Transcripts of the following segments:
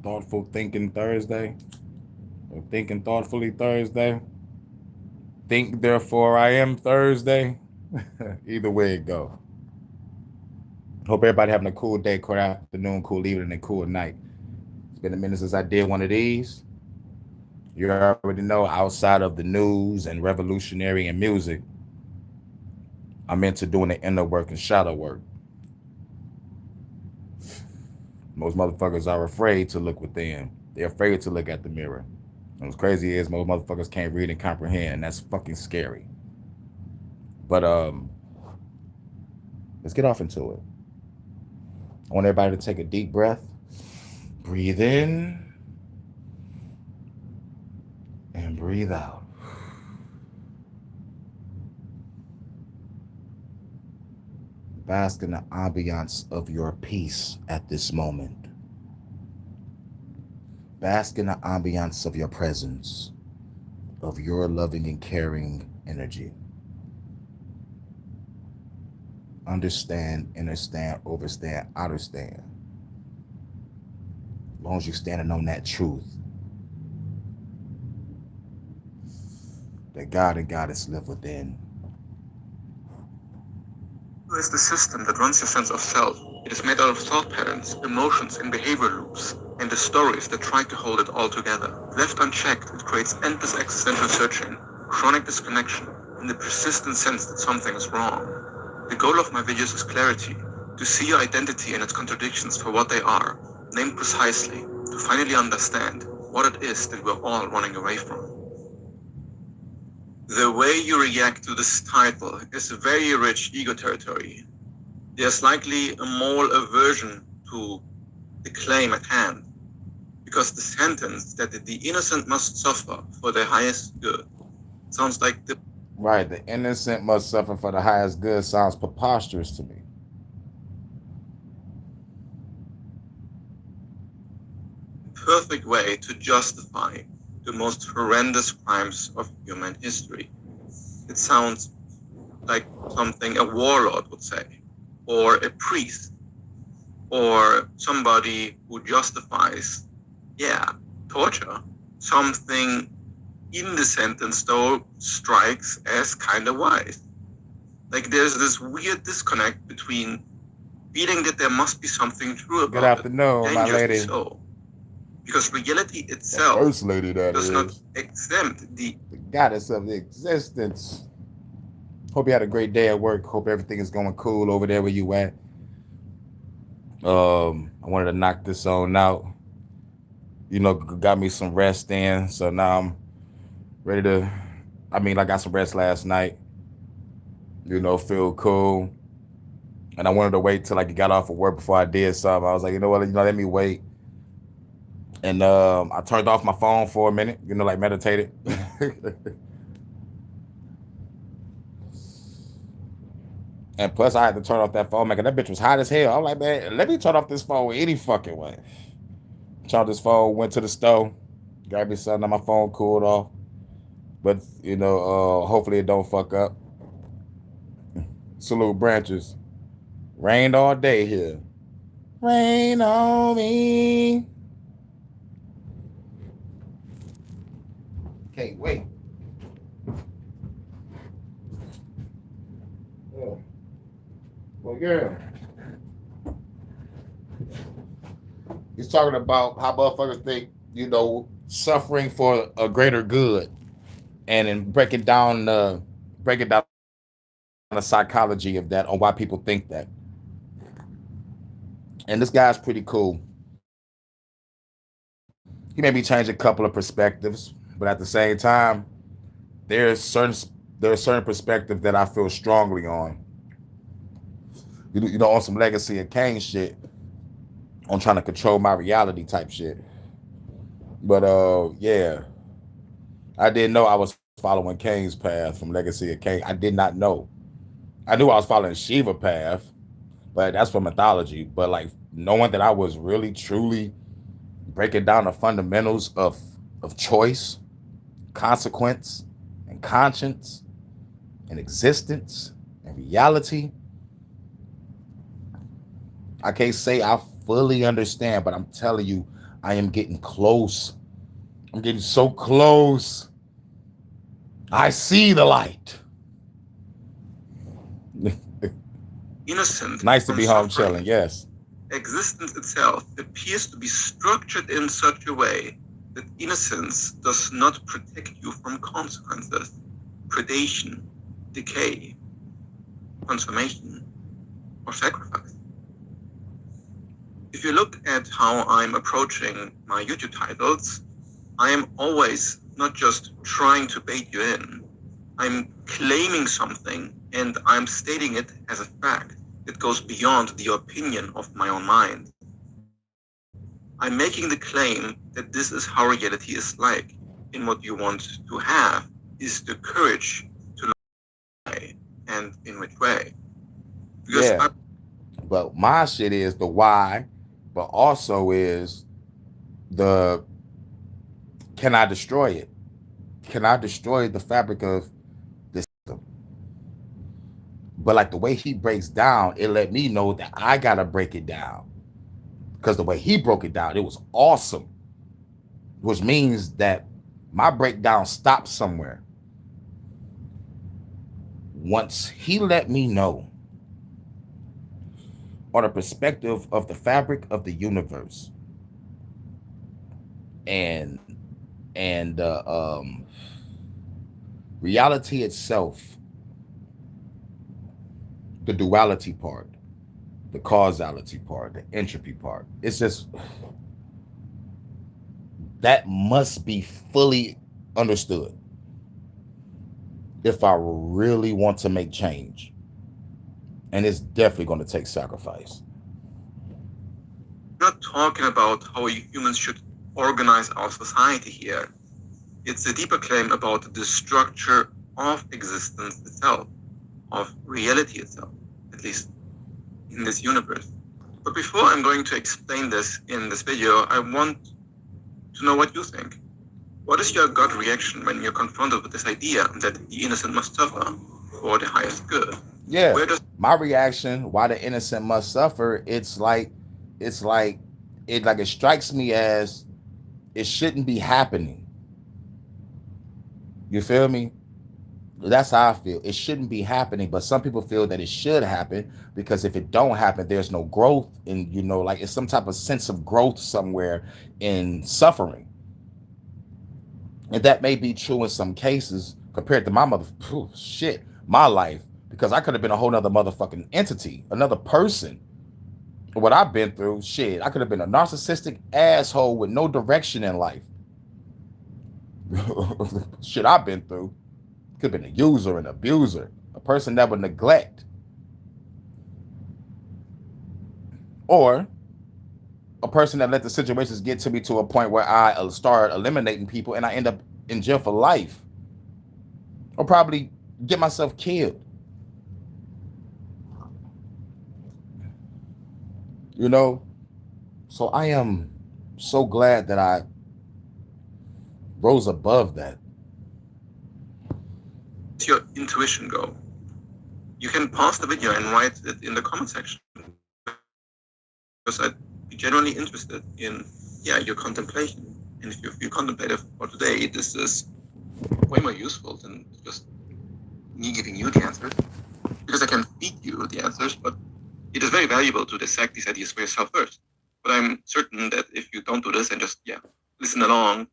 Thoughtful Thinking Thursday, or Thinking Thoughtfully Thursday. Think Therefore I Am Thursday. Either way it go. Hope everybody having a cool day, cool afternoon, cool evening, and cool night. It's been a minute since I did one of these. You already know, outside of the news and revolutionary and music, I'm into doing the inner work and shadow work. Most motherfuckers are afraid to look within. They're afraid to look at the mirror. And what's crazy is most motherfuckers can't read and comprehend, and that's fucking scary. But let's get off into it. I want everybody to take a deep breath, breathe in, and breathe out. Bask in the ambiance of your peace at this moment. Bask in the ambiance of your presence, of your loving and caring energy. Understand, understand, overstand, understand. As long as you're standing on that truth that God and Goddess live within. Is the system that runs your sense of self. It is made out of thought patterns, emotions, and behavior loops, and the stories that try to hold it all together. Left unchecked, it creates endless existential searching, chronic disconnection, and the persistent sense that something is wrong. The goal of my videos is clarity, to see your identity and its contradictions for what they are, named precisely, to finally understand what it is that we're all running away from. The way you react to this title is very rich ego territory. There's likely a more aversion to the claim at hand, because the sentence that the innocent must suffer for their highest good sounds like the Right, the innocent must suffer for the highest good sounds preposterous to me. perfect way to justify the most horrendous crimes of human history. It sounds like something a warlord would say, or a priest, or somebody who justifies, yeah, torture. Something in the sentence, though, strikes as kind of wise. Like there's this weird disconnect between feeling that there must be something true Good about it, afternoon, my dangerously lady. so, because reality The itself first lady, that does not is. exempt the The goddess of existence. Hope you had a great day at work. Hope everything is going cool over there where you at. I wanted to knock this on out. Got me some rest in. So now I'm ready to. I got some rest last night. Feel cool. And I wanted to wait till like you got off of work before I did something. I was like, you know what, let me wait. And I turned off my phone for a minute, like meditated. And plus, I had to turn off that phone, man, 'cause that bitch was hot as hell. I'm like, man, let me turn off this phone any fucking way. Charged this phone, went to the store, grabbed me something on my phone, cooled off. But hopefully it don't fuck up. Salute branches. Rained all day here. Rain on me. Can't wait. Yeah. Well, yeah. He's talking about how motherfuckers think, suffering for a greater good, and then breaking down the psychology of that on why people think that. And this guy's pretty cool. He made me change a couple of perspectives, but at the same time, there's certain there's certain perspective that I feel strongly on. On some legacy of Kane shit, on trying to control my reality type shit. But yeah, I didn't know I was following Kane's path from Legacy of Kane. I did not know. I knew I was following Shiva path, but that's from mythology. But like knowing that I was really truly breaking down the fundamentals of choice, consequence, and conscience, and existence and reality. I can't say I fully understand, but I'm telling you, I am getting close. I'm getting so close. I see the light. Innocent Nice to from be home chilling. suffering, Yes. existence itself appears to be structured in such a way that innocence does not protect you from consequences, predation, decay, transformation, or sacrifice. If you look at how I'm approaching my YouTube titles, I am always not just trying to bait you in. I'm claiming something and I'm stating it as a fact that goes beyond the opinion of my own mind. I'm making the claim that this is how reality is like, and what you want to have is the courage to lie, and in which way. Because Yeah. But my shit is the why, but also is the can I destroy it? Can I destroy the fabric of this system? But like the way he breaks down, it let me know that I gotta break it down. Because the way he broke it down, it was awesome. Which means that my breakdown stopped somewhere. Once he let me know on a perspective of the fabric of the universe and and reality itself, the duality part, the causality part, the entropy part. It's just that must be fully understood if I really want to make change. And it's definitely going to take sacrifice. we're not talking about how humans should organize our society here. It's a deeper claim about the structure of existence itself, of reality itself, at least in this universe. But before I'm going to explain this in this video, I want to know what you think. What is your gut reaction when you're confronted with this idea that the innocent must suffer for the highest good? Yeah. Where does My reaction, why the innocent must suffer, it's like it strikes me as it shouldn't be happening. You feel me? That's how I feel. It shouldn't be happening, but some people feel that it should happen because if it don't happen, there's no growth, and like it's some type of sense of growth somewhere in suffering, and that may be true in some cases compared to my life, because I could have been a whole nother motherfucking entity, another person. What I've been through, shit, I could have been a narcissistic asshole with no direction in life. Shit I've been through. Could have been a user, an abuser, a person that would neglect. Or a person that let the situations get to me to a point where I start eliminating people and I end up in jail for life. Or probably get myself killed. So I am so glad that I rose above that. your intuition go? You can pause the video and write it in the comment section, because I'd be genuinely interested in your contemplation. And if you feel contemplative for today, this is way more useful than just me giving you the answers, because I can feed you the answers, but it is very valuable to dissect these ideas for yourself first. But I'm certain that if you don't do this and just listen along,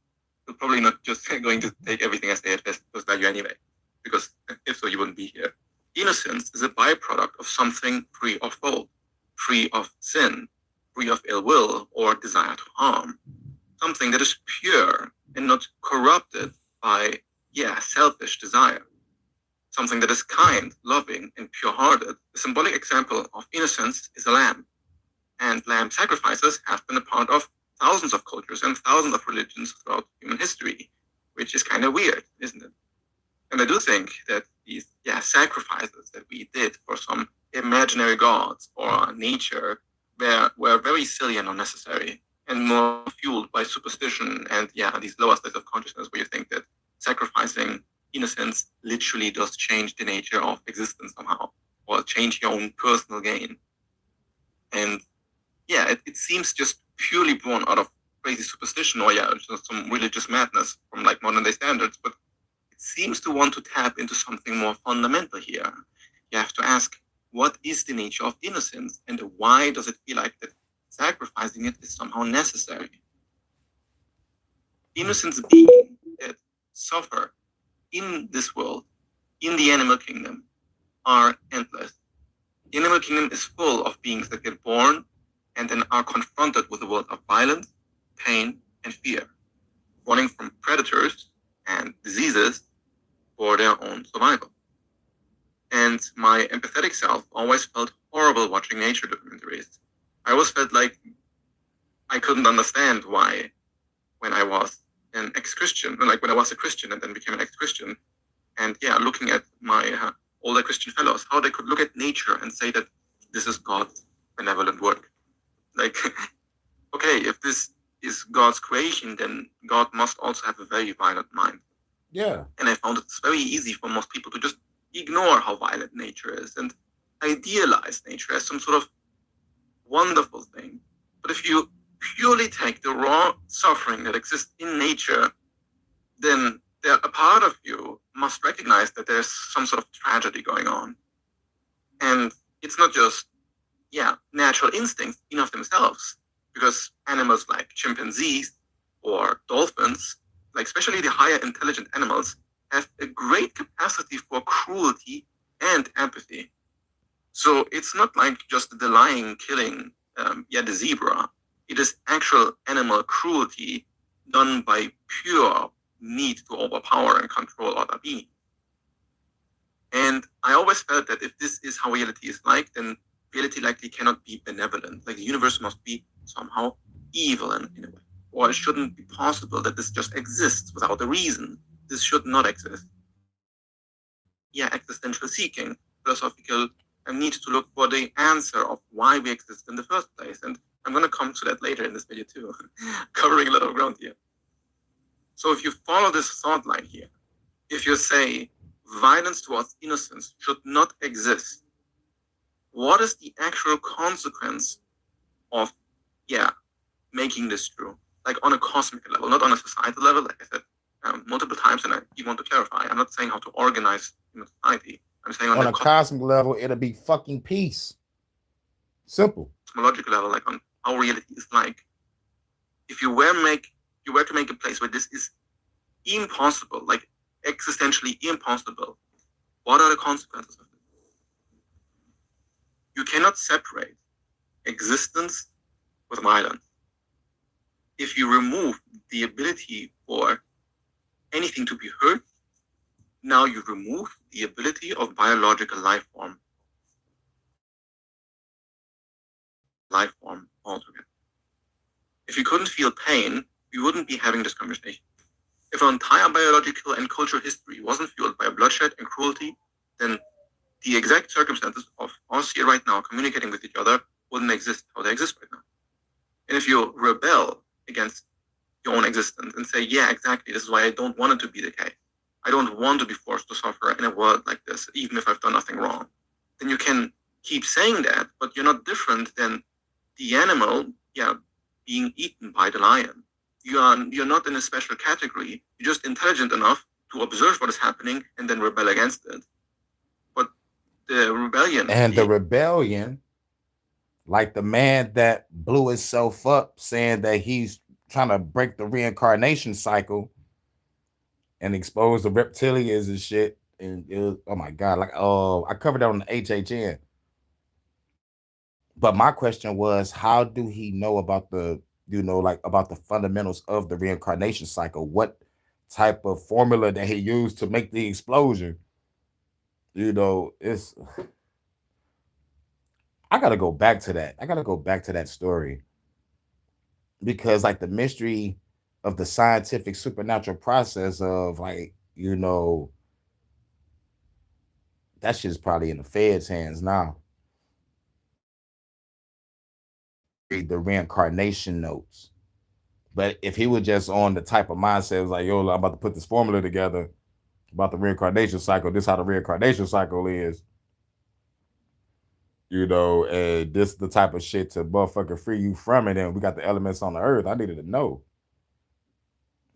you're probably not just going to take everything I say at face value anyway, because if so, you wouldn't be here. Innocence is a byproduct of something free of fault, free of sin, free of ill will or desire to harm. Something that is pure and not corrupted by, selfish desire. Something that is kind, loving, and pure-hearted. The symbolic example of innocence is a lamb. And lamb sacrifices have been a part of thousands of cultures and thousands of religions throughout human history, which is kind of weird, isn't it? And I do think that these sacrifices that we did for some imaginary gods or nature were very silly and unnecessary, and more fueled by superstition and these lower states of consciousness where you think that sacrificing innocence literally does change the nature of existence somehow, or change your own personal gain. And it seems just purely born out of crazy superstition or just some religious madness from like modern day standards, but it seems to want to tap into something more fundamental here. You have to ask, what is the nature of innocence, and why does it feel like that sacrificing it is somehow necessary? Innocent beings that suffer in this world, in the animal kingdom, are endless. The animal kingdom is full of beings that get born and then are confronted with a world of violence, pain, and fear, running from predators and diseases for their own survival. And my empathetic self always felt horrible watching nature documentaries. I always felt like I couldn't understand why, when I was an ex-Christian, like when I was a Christian and then became an ex-Christian, and looking at my older Christian fellows, how they could look at nature and say that this is God's benevolent work. Like, okay, if this is God's creation, then God must also have a very violent mind. Yeah. And I found it's very easy for most people to just ignore how violent nature is and idealize nature as some sort of wonderful thing. But if you purely take the raw suffering that exists in nature, then a part of you must recognize that there's some sort of tragedy going on. And it's not just, natural instincts in of themselves, because animals like chimpanzees or dolphins, like especially the higher intelligent animals, have a great capacity for cruelty and empathy. So it's not like just the lion killing the zebra. It is actual animal cruelty done by pure need to overpower and control other beings. And I always felt that if this is how reality is like, then reality likely cannot be benevolent. Like the universe must be somehow evil in a way. Or it shouldn't be possible that this just exists without a reason. This should not exist. Existential seeking, philosophical need to look for the answer of why we exist in the first place. And I'm going to come to that later in this video too, covering a lot of ground here. So if you follow this thought line here, if you say violence towards innocence should not exist, what is the actual consequence of, making this true? Like on a cosmic level, not on a societal level, like I said multiple times, and I even want to clarify, I'm not saying how to organize human society. I'm saying on a cosmic level, it'll be fucking peace. Simple. Cosmological level, like on how reality is like. If you were to make a place where this is impossible, like existentially impossible, what are the consequences of it? You cannot separate existence with violence. If you remove the ability for anything to be hurt, now you remove the ability of biological life form altogether. If you couldn't feel pain, we wouldn't be having this conversation. If our entire biological and cultural history wasn't fueled by bloodshed and cruelty, then the exact circumstances of us here right now communicating with each other wouldn't exist how they exist right now. And if you rebel against your own existence and say, exactly, this is why I don't want it to be the case. I don't want to be forced to suffer in a world like this, even if I've done nothing wrong. Then you can keep saying that, but you're not different than the animal, being eaten by the lion. You're not in a special category. You're just intelligent enough to observe what is happening and then rebel against it. But the rebellion, like the man that blew himself up saying that he's trying to break the reincarnation cycle and expose the reptilians and shit. And it was, oh my God, I covered that on the HHN. But my question was, how do he know about about the fundamentals of the reincarnation cycle? What type of formula that he used to make the explosion? I gotta go back to that. I gotta go back to that story. Because like the mystery of the scientific supernatural process of that shit's probably in the Fed's hands now. Read the reincarnation notes. But if he was just on the type of mindset, was like, yo, I'm about to put this formula together about the reincarnation cycle. This is how the reincarnation cycle is. And this the type of shit to motherfucker free you from it. And we got the elements on the earth. I needed to know.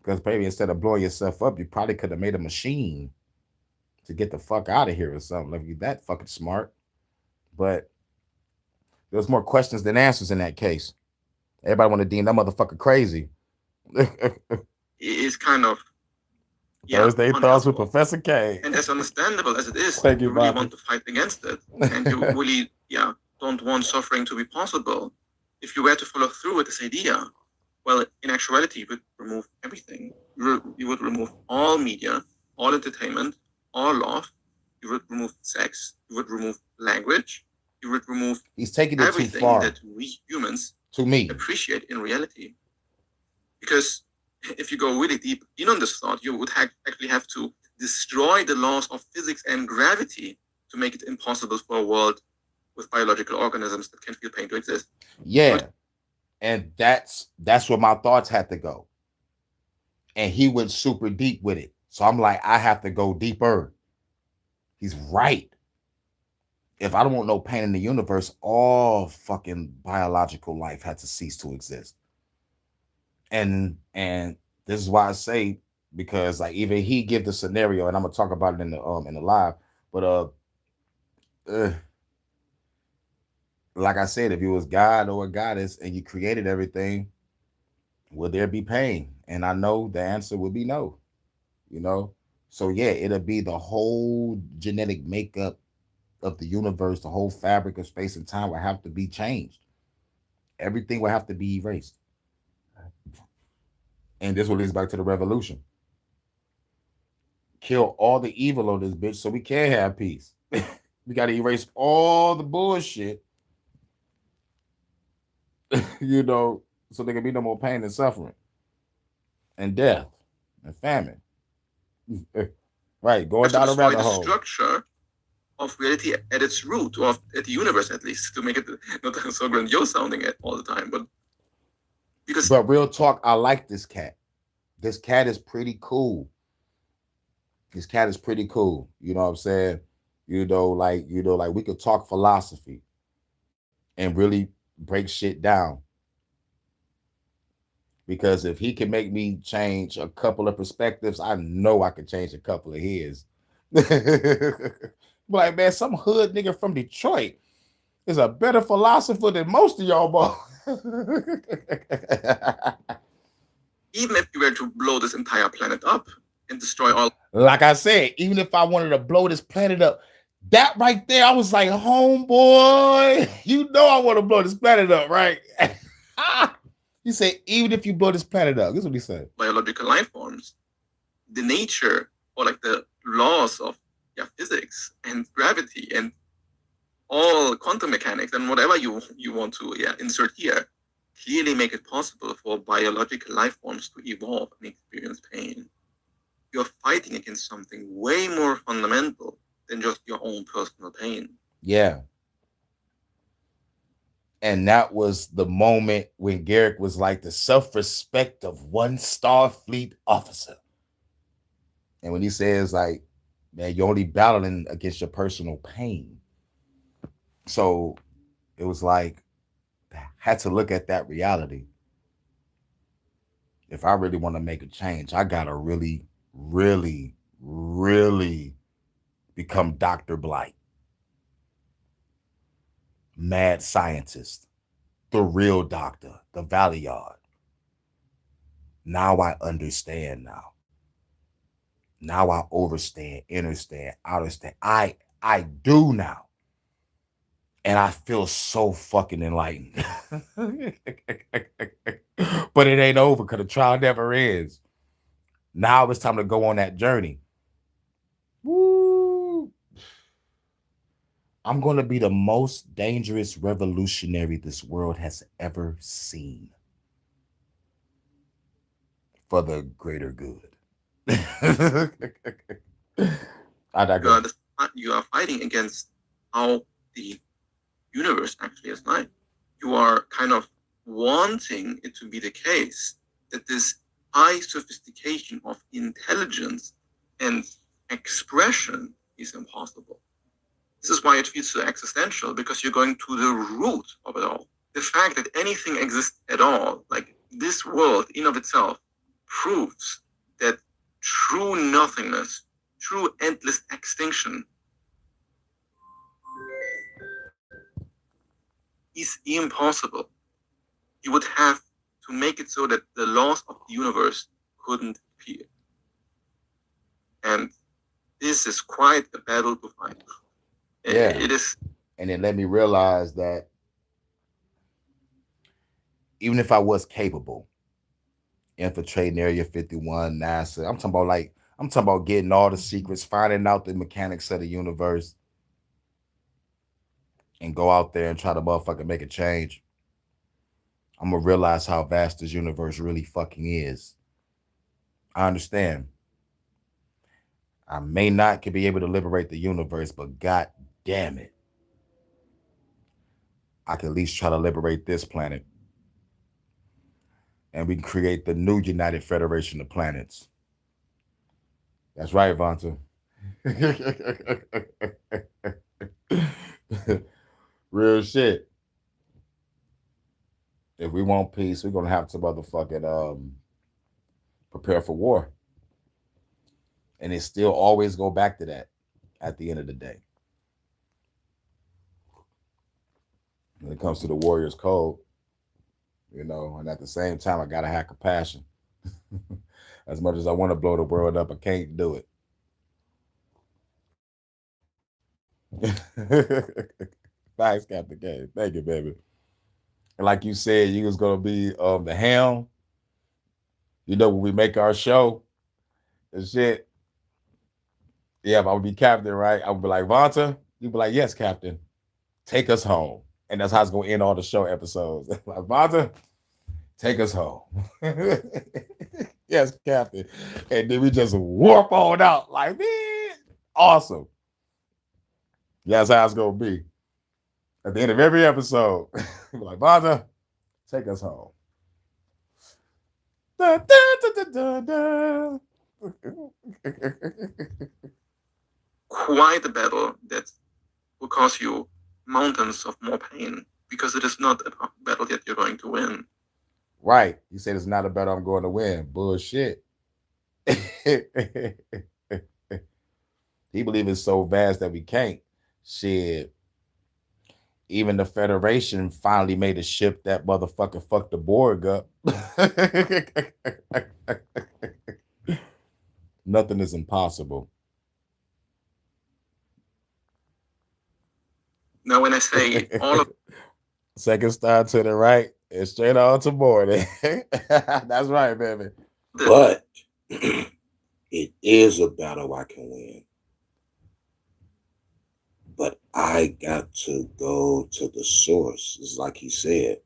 Because maybe instead of blowing yourself up, you probably could have made a machine to get the fuck out of here or something. If you that fucking smart. But there's more questions than answers in that case. Everybody want to deem that motherfucker crazy. Is kind of Thursday thoughts with unhelpful. Professor K. And as understandable as it is, Thank you, you really Bobby. want to fight against it, and you really don't want suffering to be possible. If you were to follow through with this idea, well, in actuality, you would remove everything. You would remove all media, all entertainment, all love. You would remove sex. You would remove language. You would remove He's taking it too everything far. that we humans To me. appreciate in reality. Because if you go really deep in on this thought, you would actually have to destroy the laws of physics and gravity to make it impossible for a world with biological organisms that can feel pain to exist. Yeah. And that's where my thoughts had to go. And he went super deep with it. So I'm like, I have to go deeper. He's right. If I don't want no pain in the universe, all fucking biological life had to cease to exist. And this is why I say, because like even he give the scenario, and I'm gonna talk about it in the live, but like I said, if you was God or a goddess and you created everything, would there be pain? And I know the answer would be no. So yeah, it'll be the whole genetic makeup of the universe, the whole fabric of space and time will have to be changed. Everything will have to be erased. And this will lead us back to the revolution. Kill all the evil on this bitch so we can have peace. We got to erase all the bullshit, so there can be no more pain and suffering and death and famine. Right, going down a rabbit hole. The structure of reality at its root, or at the universe at least, to make it not so grandiose sounding all the time, but real talk, I like this cat. This cat is pretty cool. This cat is pretty cool. You know what I'm saying? Like we could talk philosophy and really break shit down. Because if he can make me change a couple of perspectives, I know I can change a couple of his. Like, man, some hood nigga from Detroit is a better philosopher than most of y'all boys. Even if you were to blow this entire planet up and destroy all. Like I said, even if I wanted to blow this planet up, that right there, I was like, homeboy, I want to blow this planet up, right? He said, even if you blow this planet up, this is what he said. Biological life forms, the nature or like the laws of physics and gravity and all quantum mechanics and whatever you want to insert here clearly make it possible for biological life forms to evolve and experience pain. You're fighting against something way more fundamental than just your own personal pain. Yeah. And that was the moment when Garak was like the self-respect of one Starfleet officer. And when he says like, man, you're only battling against your personal pain. So it was like, I had to look at that reality. If I really want to make a change, I got to really, really, really become Dr. Blight. Mad scientist, the real doctor, the Valiard. Now I understand now. Now I overstand, understand, understand. I do now. And I feel so fucking enlightened. But it ain't over because the trial never ends. Now it's time to go on that journey. Woo! I'm going to be the most dangerous revolutionary this world has ever seen. For the greater good. I digress. You are fighting against how the universe actually is like. You are kind of wanting it to be the case that this high sophistication of intelligence and expression is impossible. This is why it feels so existential, because you're going to the root of it all. The fact that anything exists at all, like this world in of itself, proves that true nothingness, true endless extinction is impossible. You would have to make it so that the laws of the universe couldn't appear. And this is quite a battle to fight. Yeah. It is. And it let me realize that even if I was capable, infiltrating Area 51, NASA, I'm talking about getting all the secrets, finding out the mechanics of the universe, and go out there and try to motherfucking make a change. I'm gonna realize how vast this universe really fucking is. I understand. I may not could be able to liberate the universe, but god damn it, I can at least try to liberate this planet. And we can create the new United Federation of Planets. That's right, Vonta. Real shit. If we want peace, we're gonna have to motherfucking prepare for war. And it still always go back to that at the end of the day. When it comes to the Warriors Code, and at the same time, I gotta have compassion. As much as I want to blow the world up, I can't do it. Thanks, Captain K. Thank you, baby. And like you said, you was gonna be the helm. When we make our show and shit. Yeah, I would be captain, right? I would be like, Vonta, you'd be like, yes, Captain. Take us home. And that's how it's gonna end all the show episodes. Like, Vonta, take us home. Yes, Captain. And then we just warp on out. Like, man, awesome. That's how it's gonna be. At the end of every episode, like, Vonta, take us home. Da, da, da, da, quite a battle that will cause you mountains of more pain, because it is not a battle that you're going to win. Right. You said it's not a battle I'm going to win. Bullshit. He believes it's so vast that we can't. Shit. Even the Federation finally made a ship that motherfucker fucked the Borg up. Nothing is impossible. Now, when I say all of second star to the right and straight on to morning. That's right, baby. But it is a battle I can win. But I got to go to the source. It's like he said,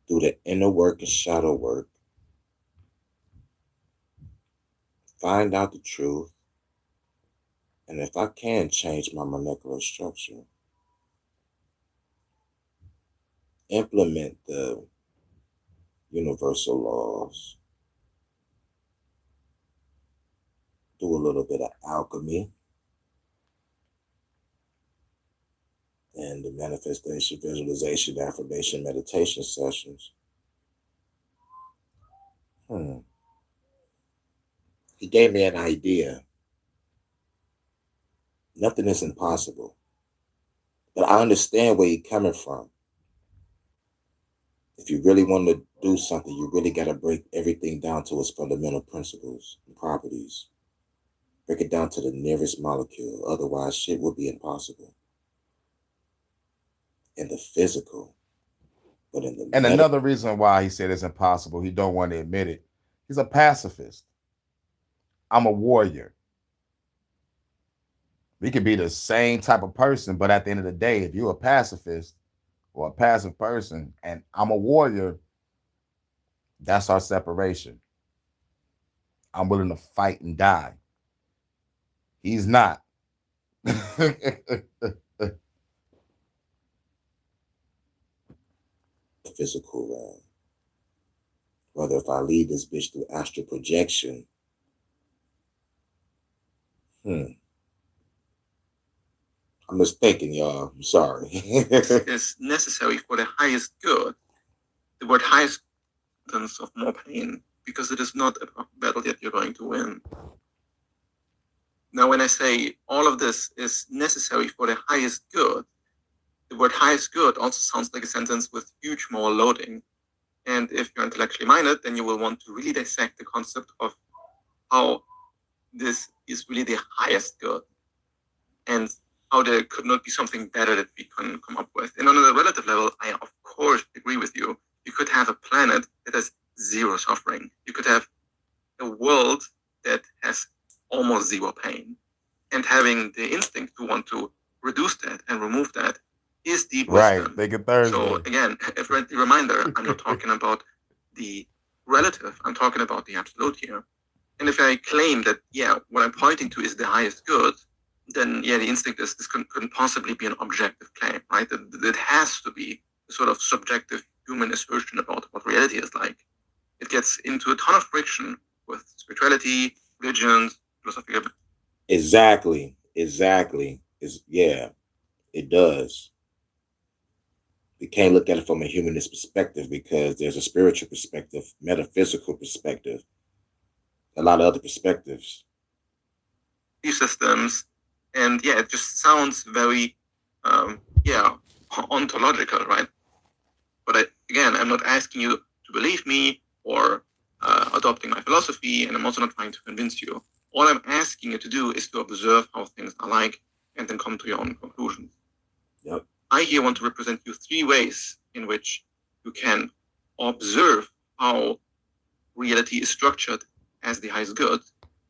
through the inner work and shadow work, find out the truth, and if I can change my molecular structure, implement the universal laws, do a little bit of alchemy, and the manifestation, visualization, affirmation, meditation sessions. He gave me an idea. Nothing is impossible. But I understand where he's coming from. If you really want to do something, you really got to break everything down to its fundamental principles and properties. Break it down to the nearest molecule. Otherwise, shit will be impossible. In the physical. But in the and another reason why he said it's impossible, he don't want to admit it. He's a pacifist. I'm a warrior. We could be the same type of person, but at the end of the day, if you're a pacifist or a passive person and I'm a warrior, that's our separation. I'm willing to fight and die. He's not. Physical realm. Whether if I lead this bitch through astral projection, I'm mistaken, y'all. I'm sorry. is necessary for the highest good. The word highest sense of more pain, because it is not a battle that you're going to win. Now, when I say all of this is necessary for the highest good, the word highest good also sounds like a sentence with huge moral loading. And if you're intellectually minded, then you will want to really dissect the concept of how this is really the highest good and how there could not be something better that we can come up with. And on a relative level, I of course agree with you. You could have a planet that has zero suffering. You could have a world that has almost zero pain. And having the instinct to want to reduce that and remove that is deep wisdom. Right. Think of Thursday. So again, a friendly reminder, I'm not talking about the relative, I'm talking about the absolute here. And if I claim that, yeah, what I'm pointing to is the highest good, then yeah, the instinct is this couldn't possibly be an objective claim, right? It has to be a sort of subjective human assertion about what reality is like. It gets into a ton of friction with spirituality, religions, philosophy. Exactly. Yeah, it does. We can't look at it from a humanist perspective because there's a spiritual perspective, metaphysical perspective, a lot of other perspectives. These systems, and yeah, it just sounds very, ontological, right? But again, I'm not asking you to believe me or adopting my philosophy, and I'm also not trying to convince you. All I'm asking you to do is to observe how things are like and then come to your own conclusions. Yep. I here want to represent you 3 ways in which you can observe how reality is structured as the highest good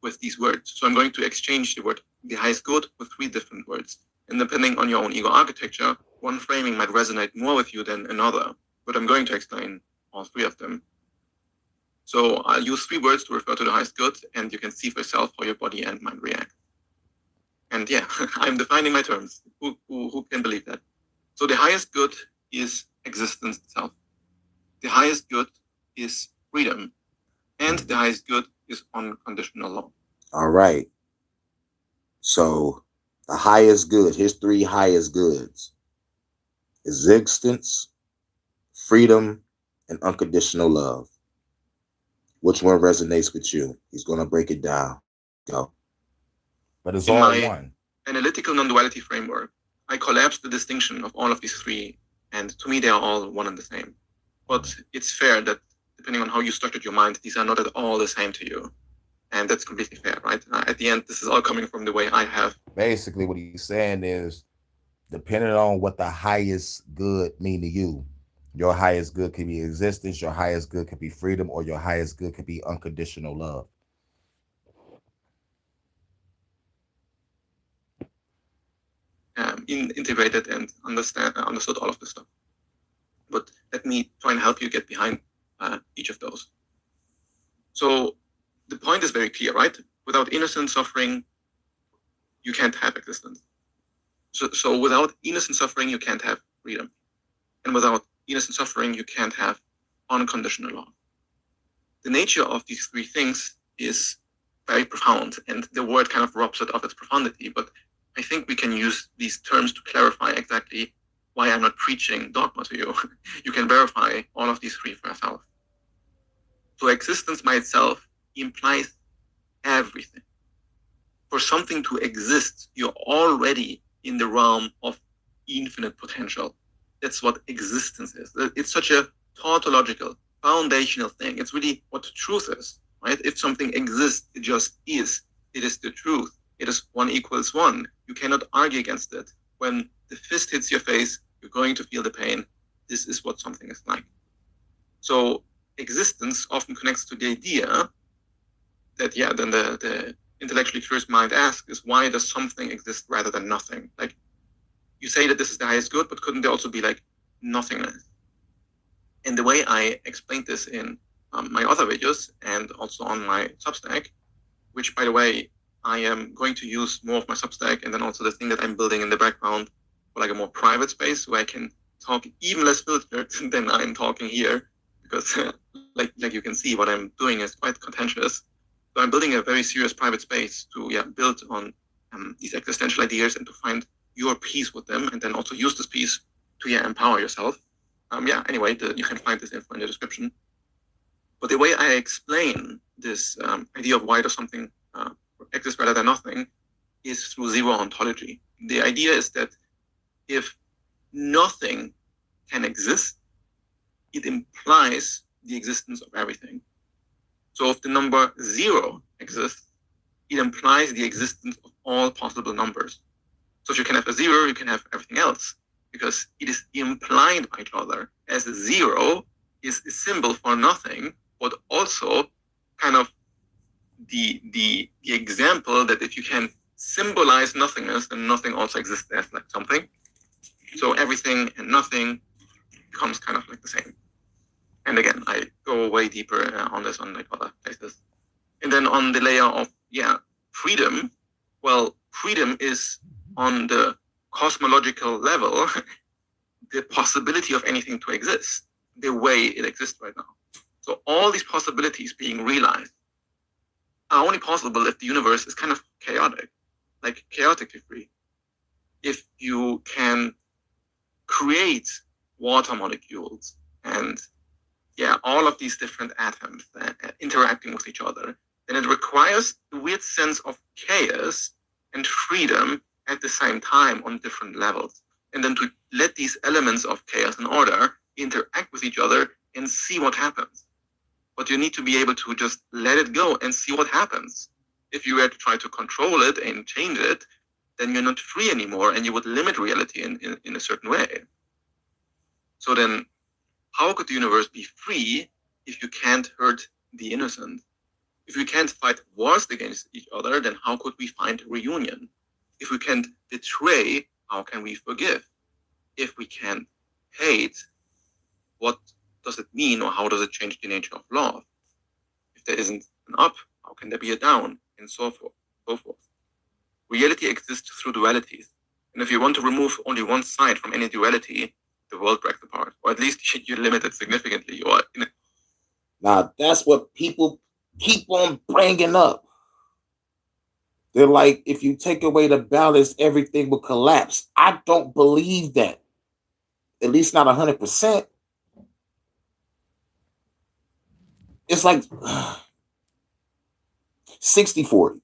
with these words. So I'm going to exchange the word the highest good with 3 different words. And depending on your own ego architecture, one framing might resonate more with you than another, but I'm going to explain all 3 of them. So I'll use 3 words to refer to the highest good, and you can see for yourself how your body and mind react. And yeah, I'm defining my terms. Who can believe that? So the highest good is existence itself. The highest good is freedom. And the highest good is unconditional love. All right. So the highest good, his 3 highest goods: existence, freedom, and unconditional love. Which one resonates with you? He's going to break it down. Go. But it's In all my one. analytical non-duality framework, I collapse the distinction of all of these 3, and to me they are all one and the same. But it's fair that depending on how you structured your mind, these are not at all the same to you. And that's completely fair, right? At the end, this is all coming from the way I have. Basically, what he's saying is, depending on what the highest good mean to you, your highest good could be existence, your highest good could be freedom, or your highest good could be unconditional love. Integrated and understood all of this stuff. But let me try and help you get behind each of those. So the point is very clear, right? Without innocent suffering, you can't have existence. So without innocent suffering, you can't have freedom. And without innocent suffering, you can't have unconditional love. The nature of these 3 things is very profound, and the word kind of robs it of its profundity, but I think we can use these terms to clarify exactly why I'm not preaching dogma to you. You can verify all of these 3 for yourself. So existence by itself implies everything. For something to exist, you're already in the realm of infinite potential. That's what existence is. It's such a tautological, foundational thing. It's really what truth is, right? If something exists, it just is. It is the truth. It is 1 = 1. You cannot argue against it. When the fist hits your face, you're going to feel the pain. This is what something is like. So existence often connects to the idea that, yeah, then the intellectually curious mind asks is, why does something exist rather than nothing? Like, you say that this is the highest good, but couldn't there also be like nothingness? And the way I explained this in my other videos and also on my Substack, which, by the way, I am going to use more of my Substack, and then also the thing that I'm building in the background for like a more private space where I can talk even less filtered than I'm talking here, because like you can see, what I'm doing is quite contentious. So I'm building a very serious private space to build on these existential ideas and to find your peace with them, and then also use this peace to empower yourself. Anyway, you can find this info in the description. But the way I explain this idea of why does something exist rather than nothing is through zero ontology. The idea is that if nothing can exist, it implies the existence of everything. So if the number 0 exists, it implies the existence of all possible numbers. So if you can have a 0, you can have everything else, because it is implied by each other, as a 0 is a symbol for nothing, but also kind of the example that if you can symbolize nothingness, then nothing also exists as like something. So everything and nothing becomes kind of like the same. And again, I go way deeper on this on like other places. And then on the layer of freedom, well, freedom is on the cosmological level the possibility of anything to exist the way it exists right now. So all these possibilities being realized are only possible if the universe is kind of chaotic, like chaotically free. If you can create water molecules and all of these different atoms interacting with each other, then it requires a weird sense of chaos and freedom at the same time on different levels. And then to let these elements of chaos and order interact with each other and see what happens. But you need to be able to just let it go and see what happens. If you were to try to control it and change it, then you're not free anymore, and you would limit reality in a certain way. So then, how could the universe be free if you can't hurt the innocent? If we can't fight wars against each other, then how could we find reunion? If we can't betray, how can we forgive? If we can't hate, what does it mean, or how does it change the nature of love? If there isn't an up, how can there be a down, and so forth, so forth. Reality exists through dualities. And if you want to remove only one side from any duality, the world breaks apart, or at least you limit it significantly. Now, that's what people keep on bringing up. They're like, if you take away the balance, everything will collapse. I don't believe that. At least not 100%. It's like 60-40.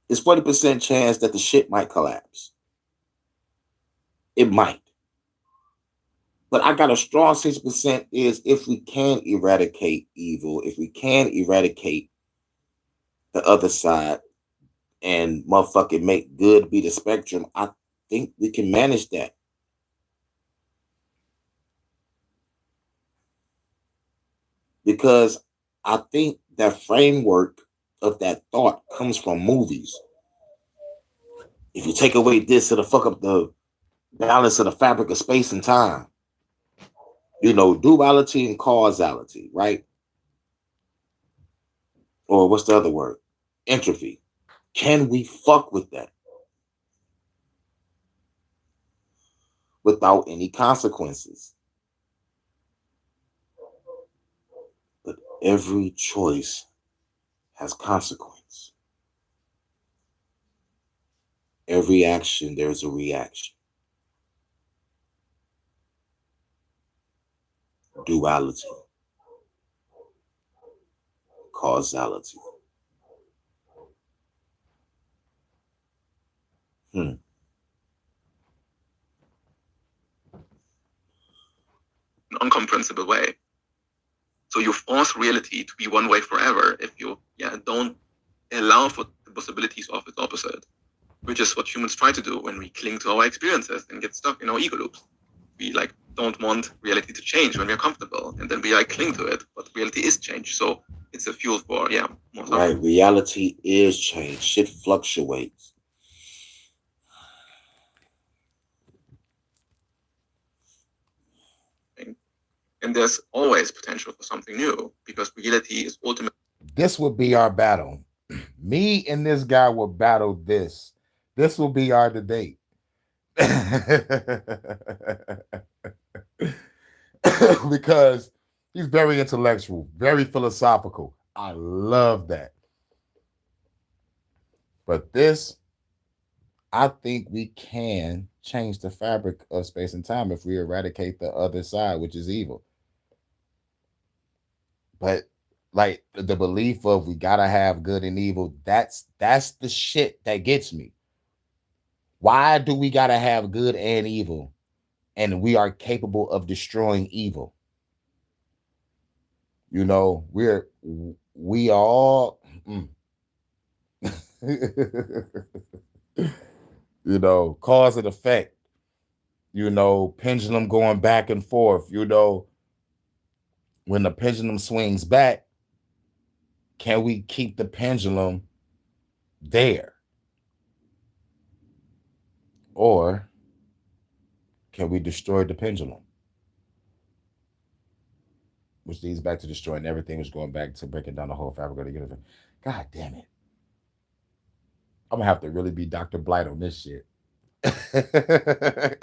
It's 40% chance that the shit might collapse. It might. But I got a strong 60% is if we can eradicate evil, if we can eradicate the other side and motherfucking make good be the spectrum, I think we can manage that. Because I think that framework of that thought comes from movies. If you take away this, it'll fuck up the balance of the fabric of space and time. You know, duality and causality, right? Or what's the other word? Entropy. Can we fuck with that without any consequences? But every choice has consequence. Every action, there's a reaction. Duality. Causality. An uncomprehensible way. So you force reality to be one way forever if you don't allow for the possibilities of its opposite, which is what humans try to do when we cling to our experiences and get stuck in our ego loops. We don't want reality to change when we're comfortable, and then we cling to it, but reality is change. So it's a fuel for more suffering. Right, reality is change. Shit fluctuates. And there's always potential for something new, because reality is ultimately. This will be our battle. Me and this guy will battle this. This will be our debate. Because he's very intellectual, very philosophical. I love that. But this, I think we can change the fabric of space and time if we eradicate the other side, which is evil. But like the belief of we gotta have good and evil, that's the shit that gets me. Why do we gotta have good and evil, and we are capable of destroying evil? You know, we all you know, cause and effect, you know, pendulum going back and forth, you know, when the pendulum swings back, can we keep the pendulum there? Or can we destroy the pendulum? Which leads back to destroying everything, which going back to breaking down the whole fabric of the universe. God damn it. I'm gonna have to really be Dr. Blight on this shit. The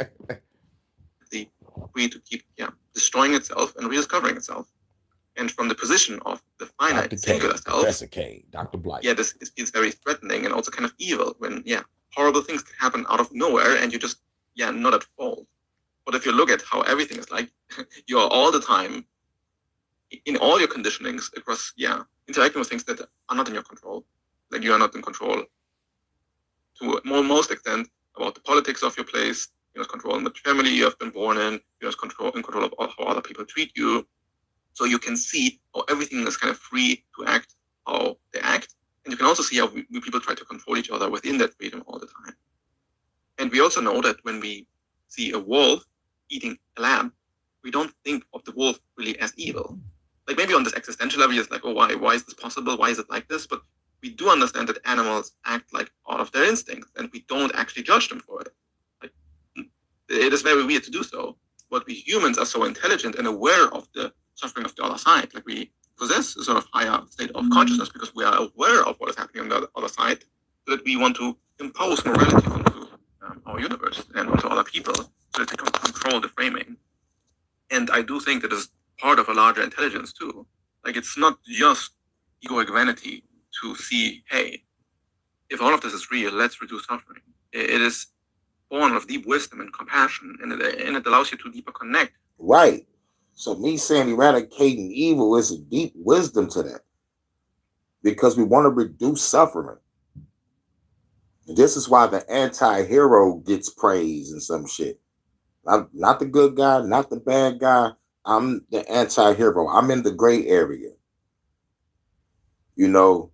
free to keep destroying itself and rediscovering itself. And from the position of the finite Dr. K, singular self, Professor K, Dr. Blight. this feels very threatening and also kind of evil when horrible things can happen out of nowhere and you just not at fault. But if you look at how everything is like, you are all the time in all your conditionings across interacting with things that are not in your control. Like you are not in control to most extent about the politics of your place. You're not controlling the family you have been born in. You're not in control of how other people treat you. So you can see how everything is kind of free to act how they act. And you can also see how people try to control each other within that freedom all the time. And we also know that when we see a wolf eating a lamb, we don't think of the wolf really as evil. Like maybe on this existential level, it's like, oh, why is this possible? Why is it like this? But we do understand that animals act like out of their instincts, and we don't actually judge them for it. Like, it is very weird to do so. But we humans are so intelligent and aware of the suffering of the other side. Like we possess a sort of higher state of consciousness because we are aware of what is happening on the other side, so that we want to impose morality onto our universe and onto other people, so that we can control the framing. And I do think that is part of a larger intelligence too. Like it's not just egoic vanity to see, hey, if all of this is real, let's reduce suffering. It is born of deep wisdom and compassion, and it allows you to deeper connect. Right. So me saying eradicating evil is a deep wisdom to that, because we want to reduce suffering. And this is why the anti-hero gets praise and some shit. I'm not the good guy, not the bad guy. I'm the anti-hero. I'm in the gray area. You know,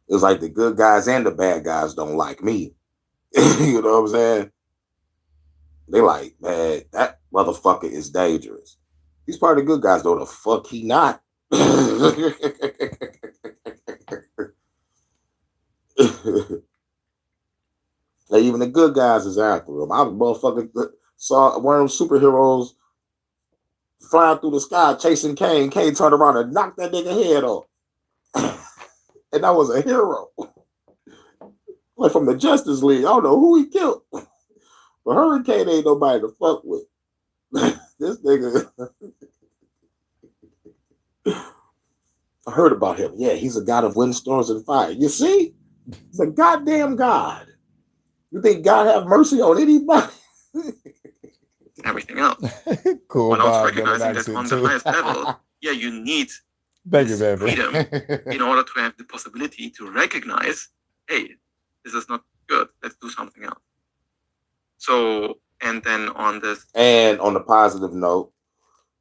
it's like the good guys and the bad guys don't like me. You know what I'm saying? They like, man, that motherfucker is dangerous. He's part of the good guys, though. The fuck he not. Like, even the good guys is after him. I motherfucker saw one of them superheroes flying through the sky chasing Kane. Kane turned around and knocked that nigga head off. And that was a hero. Like from the Justice League. I don't know who he killed. But Hurricane ain't nobody to fuck with. This nigga. I heard about him. Yeah, he's a god of windstorms and fire. You see? He's a goddamn god. You think God have mercy on anybody? Everything else. Cool. When also recognizing that on the highest level, you need freedom in order to have the possibility to recognize, hey, this is not good. Let's do something else. So, and then on this. And on the positive note,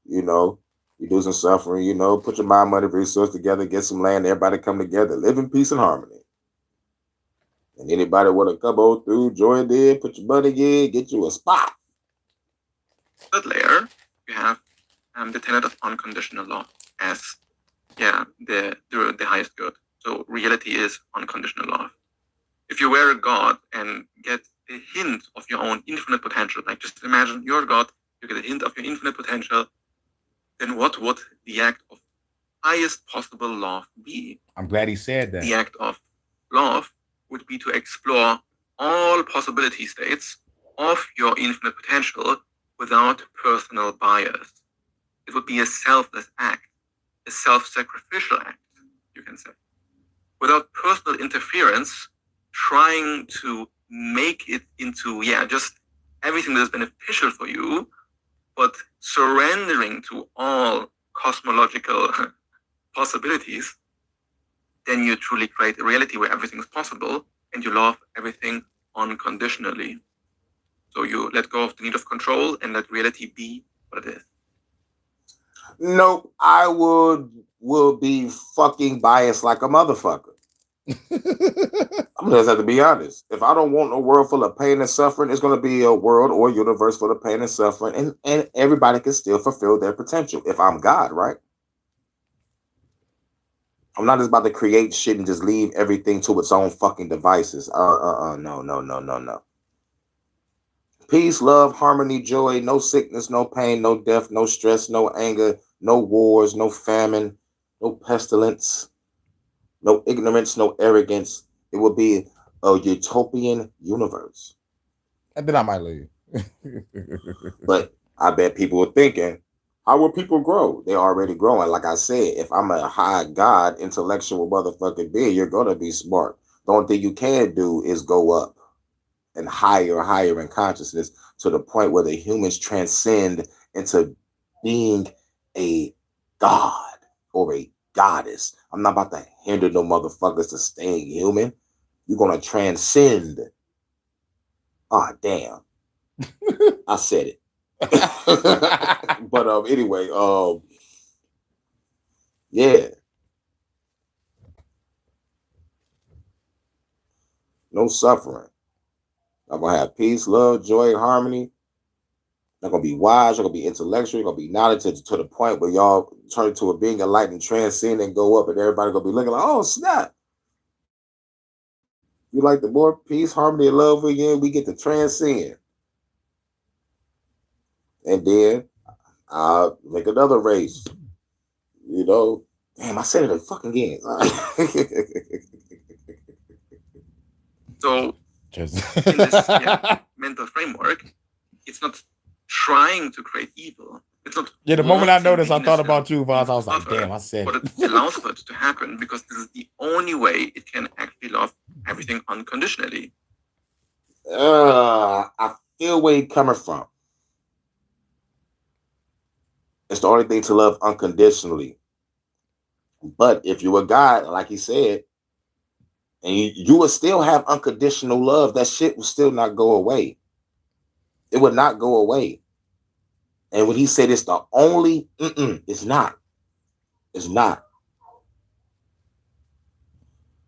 you know, reducing suffering, you know, put your mind, money, resources together, get some land, everybody come together, live in peace and harmony. And anybody want to come on through, join in, put your money in, get you a spot. Third layer, you have the tenet of unconditional love as the highest good. So reality is unconditional love. If you were a god and get a hint of your own infinite potential, like just imagine you're a god, you get a hint of your infinite potential, then what would the act of highest possible love be? I'm glad he said that. The act of love would be to explore all possibility states of your infinite potential without personal bias. It would be a selfless act, a self-sacrificial act, you can say. Without personal interference trying to make it into, just everything that is beneficial for you, but surrendering to all cosmological possibilities, then you truly create a reality where everything is possible and you love everything unconditionally. So you let go of the need of control and let reality be what it is. Nope, I will be fucking biased like a motherfucker. I'm gonna just have to be honest. If I don't want a world full of pain and suffering, it's gonna be a world or a universe full of pain and suffering, and everybody can still fulfill their potential. If I'm God, right? I'm not just about to create shit and just leave everything to its own fucking devices. No. Peace, love, harmony, joy, no sickness, no pain, no death, no stress, no anger, no wars, no famine, no pestilence, no ignorance, no arrogance. It will be a utopian universe. And then I might leave. But I bet people are thinking, how will people grow? They're already growing. Like I said, if I'm a high God, intellectual motherfucking being, you're going to be smart. The only thing you can do is go up and higher in consciousness to the point where the humans transcend into being a god or a goddess. I'm not about to hinder no motherfuckers to staying human. You're going to transcend. Ah, damn. I said it. But anyway, yeah. No suffering. I'm gonna have peace, love, joy, harmony. You're gonna be wise, you're gonna be intellectual, you're gonna be knowledgeable to the point where y'all turn to a being of light and transcend and go up, and everybody gonna be looking like, oh snap. You like the more peace, harmony, and love again, we get to transcend. And then I'll make another race. You know, damn, I said it fucking again. So Just in this mental framework, it's not trying to create evil. It's not. Yeah, the moment I wanting noticed, I the thought innocent about you, Vaz. I to was like, suffer, damn, I said but it. it allows for it to happen because this is the only way it can actually love everything unconditionally. I feel where you're coming from. It's the only thing to love unconditionally. But if you're a God, like he said, and you will still have unconditional love, that shit will still not go away. It would not go away. And when he said it's the only, it's not. It's not.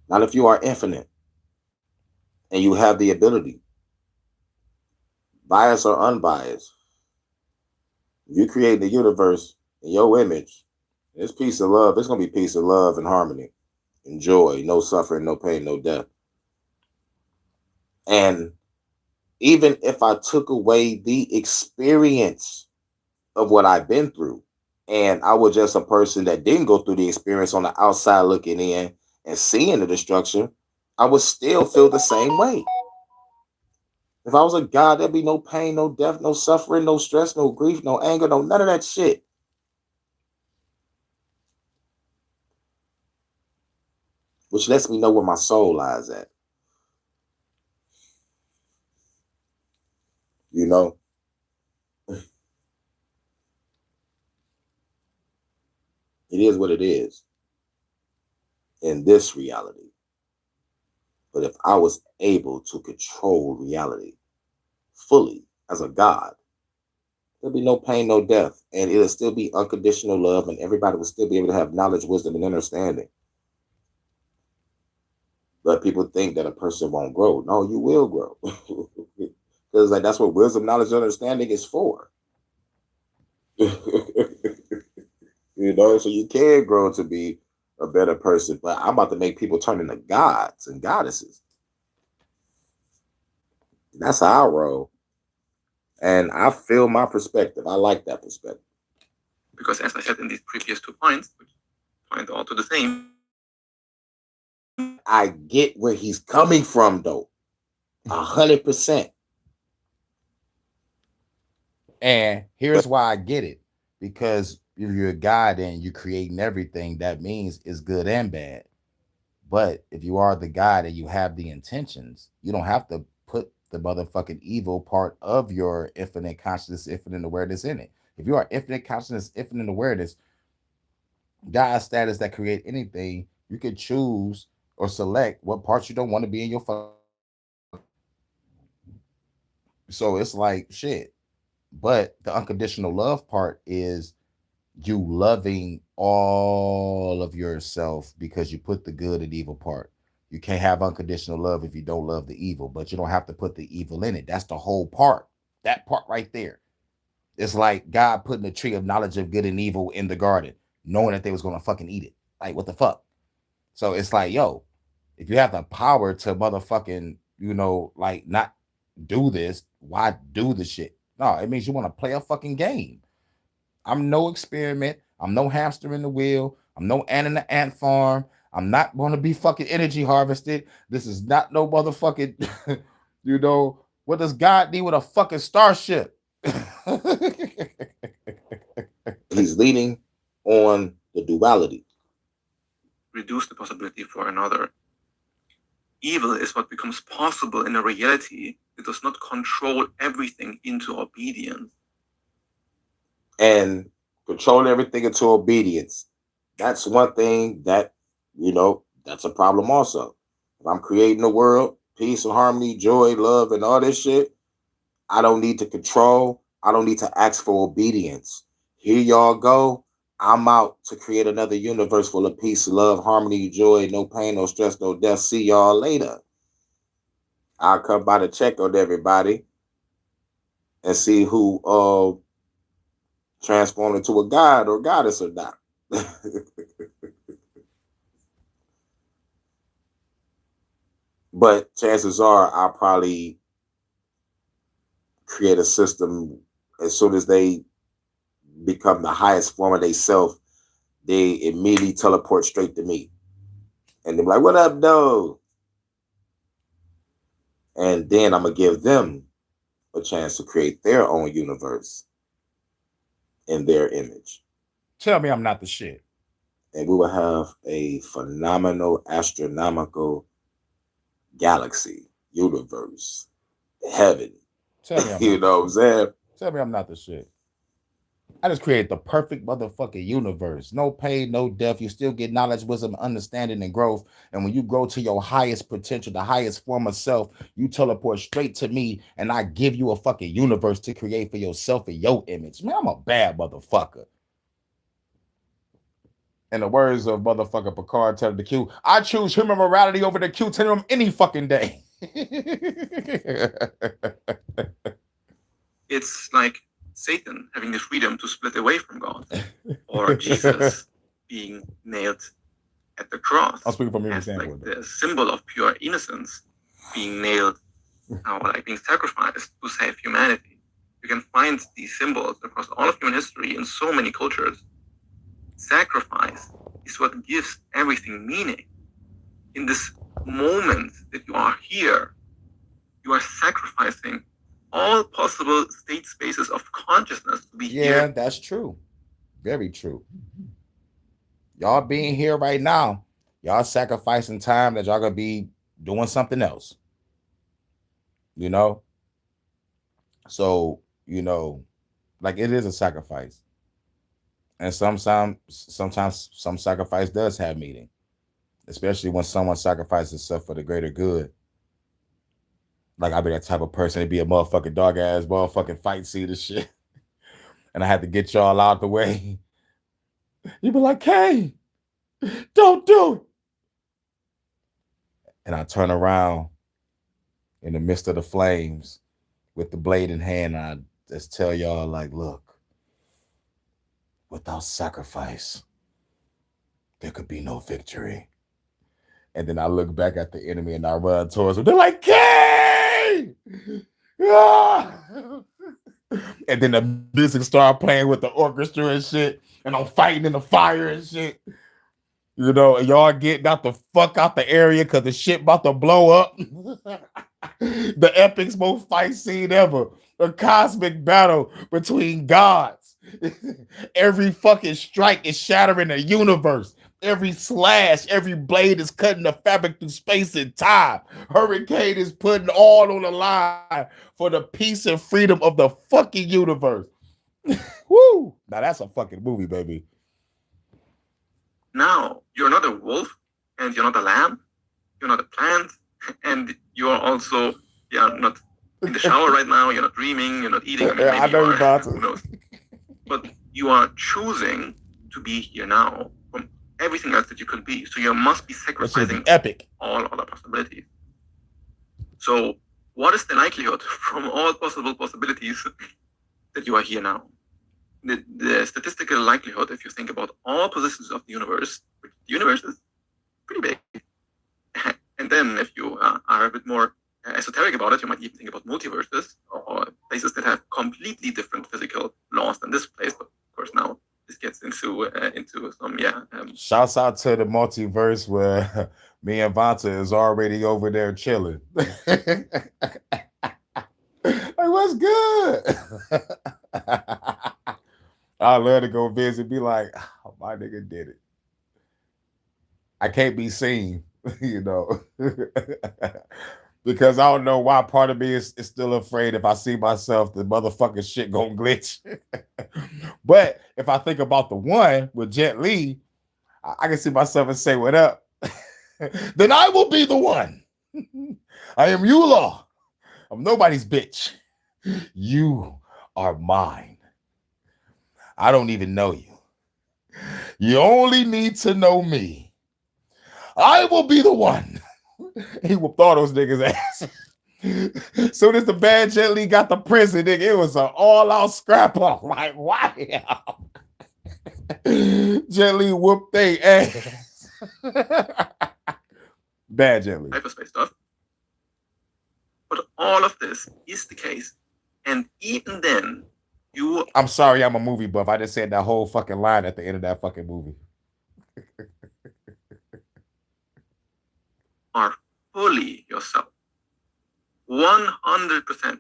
Not if you are infinite and you have the ability, biased or unbiased. You create the universe in your image. It's peace and love. It's going to be peace and love and harmony and joy, no suffering, no pain, no death. And even if I took away the experience of what I've been through, and I was just a person that didn't go through the experience on the outside looking in and seeing the destruction, I would still feel the same way. If I was a God, there'd be no pain, no death, no suffering, no stress, no grief, no anger, no none of that shit. Which lets me know where my soul lies at. You know? It is what it is in this reality. But if I was able to control reality fully as a God, there'll be no pain, no death, and it'll still be unconditional love, and everybody will still be able to have knowledge, wisdom, and understanding. But people think that a person won't grow. No, you will grow. Because like that's what wisdom, knowledge, and understanding is for. You know, so you can grow to be a better person. But I'm about to make people turn into gods and goddesses. That's how I roll. And I feel my perspective. I like that perspective. Because as I said in these previous 2 points, which point all to the same, I get where he's coming from, though. 100%. And here's why I get it. Because if you're a God and you're creating everything, that means it's good and bad. But if you are the God and you have the intentions, you don't have to put the motherfucking evil part of your infinite consciousness, infinite awareness in it. If you are infinite consciousness, infinite awareness, God status that create anything, you can choose or select what parts you don't want to be in your so it's like shit. But the unconditional love part is you loving all of yourself because you put the good and evil part. You can't have unconditional love if you don't love the evil, but you don't have to put the evil in it. That's the whole part. That part right there. It's like God putting the tree of knowledge of good and evil in the garden, knowing that they was gonna fucking eat it. Like what the fuck? So it's like, yo, if you have the power to motherfucking, like not do this, why do the shit? No, it means you want to play a fucking game. I'm no experiment. I'm no hamster in the wheel. I'm no ant in the ant farm. I'm not going to be fucking energy harvested. This is not no motherfucking, what does God need with a fucking starship? He's leaning on the duality. Reduce the possibility for another. Evil is what becomes possible in a reality that does not control everything into obedience. And control everything into obedience. That's one thing that, that's a problem also. If I'm creating a world, peace and harmony, joy, love, and all this shit, I don't need to control. I don't need to ask for obedience. Here y'all go. I'm out to create another universe full of peace, love, harmony, joy, no pain, no stress, no death. See y'all later. I'll come by to check on everybody and see who transformed into a god or goddess or not. But chances are I'll probably create a system as soon as they become the highest form of they self, they immediately teleport straight to me. And they're like, what up, though? And then I'm going to give them a chance to create their own universe in their image. Tell me I'm not the shit. And we will have a phenomenal, astronomical galaxy, universe, heaven. Tell me I'm you know what I'm saying? Tell me I'm not the shit. I just create the perfect motherfucking universe. No pain, no death. You still get knowledge, wisdom, understanding, and growth. And when you grow to your highest potential, the highest form of self, you teleport straight to me, and I give you a fucking universe to create for yourself in your image. Man, I'm a bad motherfucker. In the words of motherfucker Picard telling the Q, I choose human morality over the Q-Tenum any fucking day. It's like Satan having the freedom to split away from God, or Jesus being nailed at the cross. I'll speak from your as example. Like the symbol of pure innocence being nailed, or like being sacrificed to save humanity. You can find these symbols across all of human history in so many cultures. Sacrifice is what gives everything meaning. In this moment that you are here, you are sacrificing all possible state spaces of consciousness to be here. Yeah, that's true. Very true. Y'all being here right now, y'all sacrificing time that y'all gonna be doing something else. So, like it is a sacrifice. And sometimes some sacrifice does have meaning, especially when someone sacrifices himself for the greater good. Like I'd be that type of person. It'd be a motherfucking dog ass motherfucking fight scene and shit. And I had to get y'all out the way. You'd be like, hey, don't do it. And I turn around in the midst of the flames with the blade in hand. And I just tell y'all, like, look, without sacrifice, there could be no victory. And then I look back at the enemy and I run towards them. They're like, Kay! Ah! And then the music started playing with the orchestra and shit. And I'm fighting in the fire and shit. And y'all getting out the fuck out the area because the shit about to blow up. The epic most fight scene ever. A cosmic battle between gods. Every fucking strike is shattering the universe. Every slash, every blade is cutting the fabric through space and time. Hurricane is putting all on the line for the peace and freedom of the fucking universe. Woo! Now that's a fucking movie, baby. Now, you're not a wolf, and you're not a lamb, you're not a plant, and you're also not in the shower right now, you're not dreaming, you're not eating. I mean, I know you're about to. Who knows? But you are choosing to be here now from everything else that you could be. So you must be sacrificing epic. all other possibilities. So what is the likelihood from all possible possibilities that you are here now? The statistical likelihood, if you think about all positions of the universe, which the universe is pretty big. And then if you are a bit more esoteric about it, you might even think about multiverses or places that have completely different physical laws than this place. But of course, now this gets into some Shouts out to the multiverse where me and Vanta is already over there chilling. Like, what's good? I love to go visit, be like, oh, my nigga did it. I can't be seen, you know. Because I don't know why part of me is still afraid if I see myself, the motherfucking shit gonna glitch. But if I think about the one with Jet Li, I can see myself and say, what up? Then I will be the one. I am Yula. I'm nobody's bitch. You are mine. I don't even know you. You only need to know me. I will be the one. He whooped all those niggas' ass. Soon as the bad Jet Li got the prison, nigga, it was an all-out scrap off. Like, wow. Jet Li whooped their ass. Bad Jet Li. Hyperspace stuff. But all of this is the case. And even then, I'm sorry, I'm a movie buff. I just said that whole fucking line at the end of that fucking movie. Are fully yourself. 100%.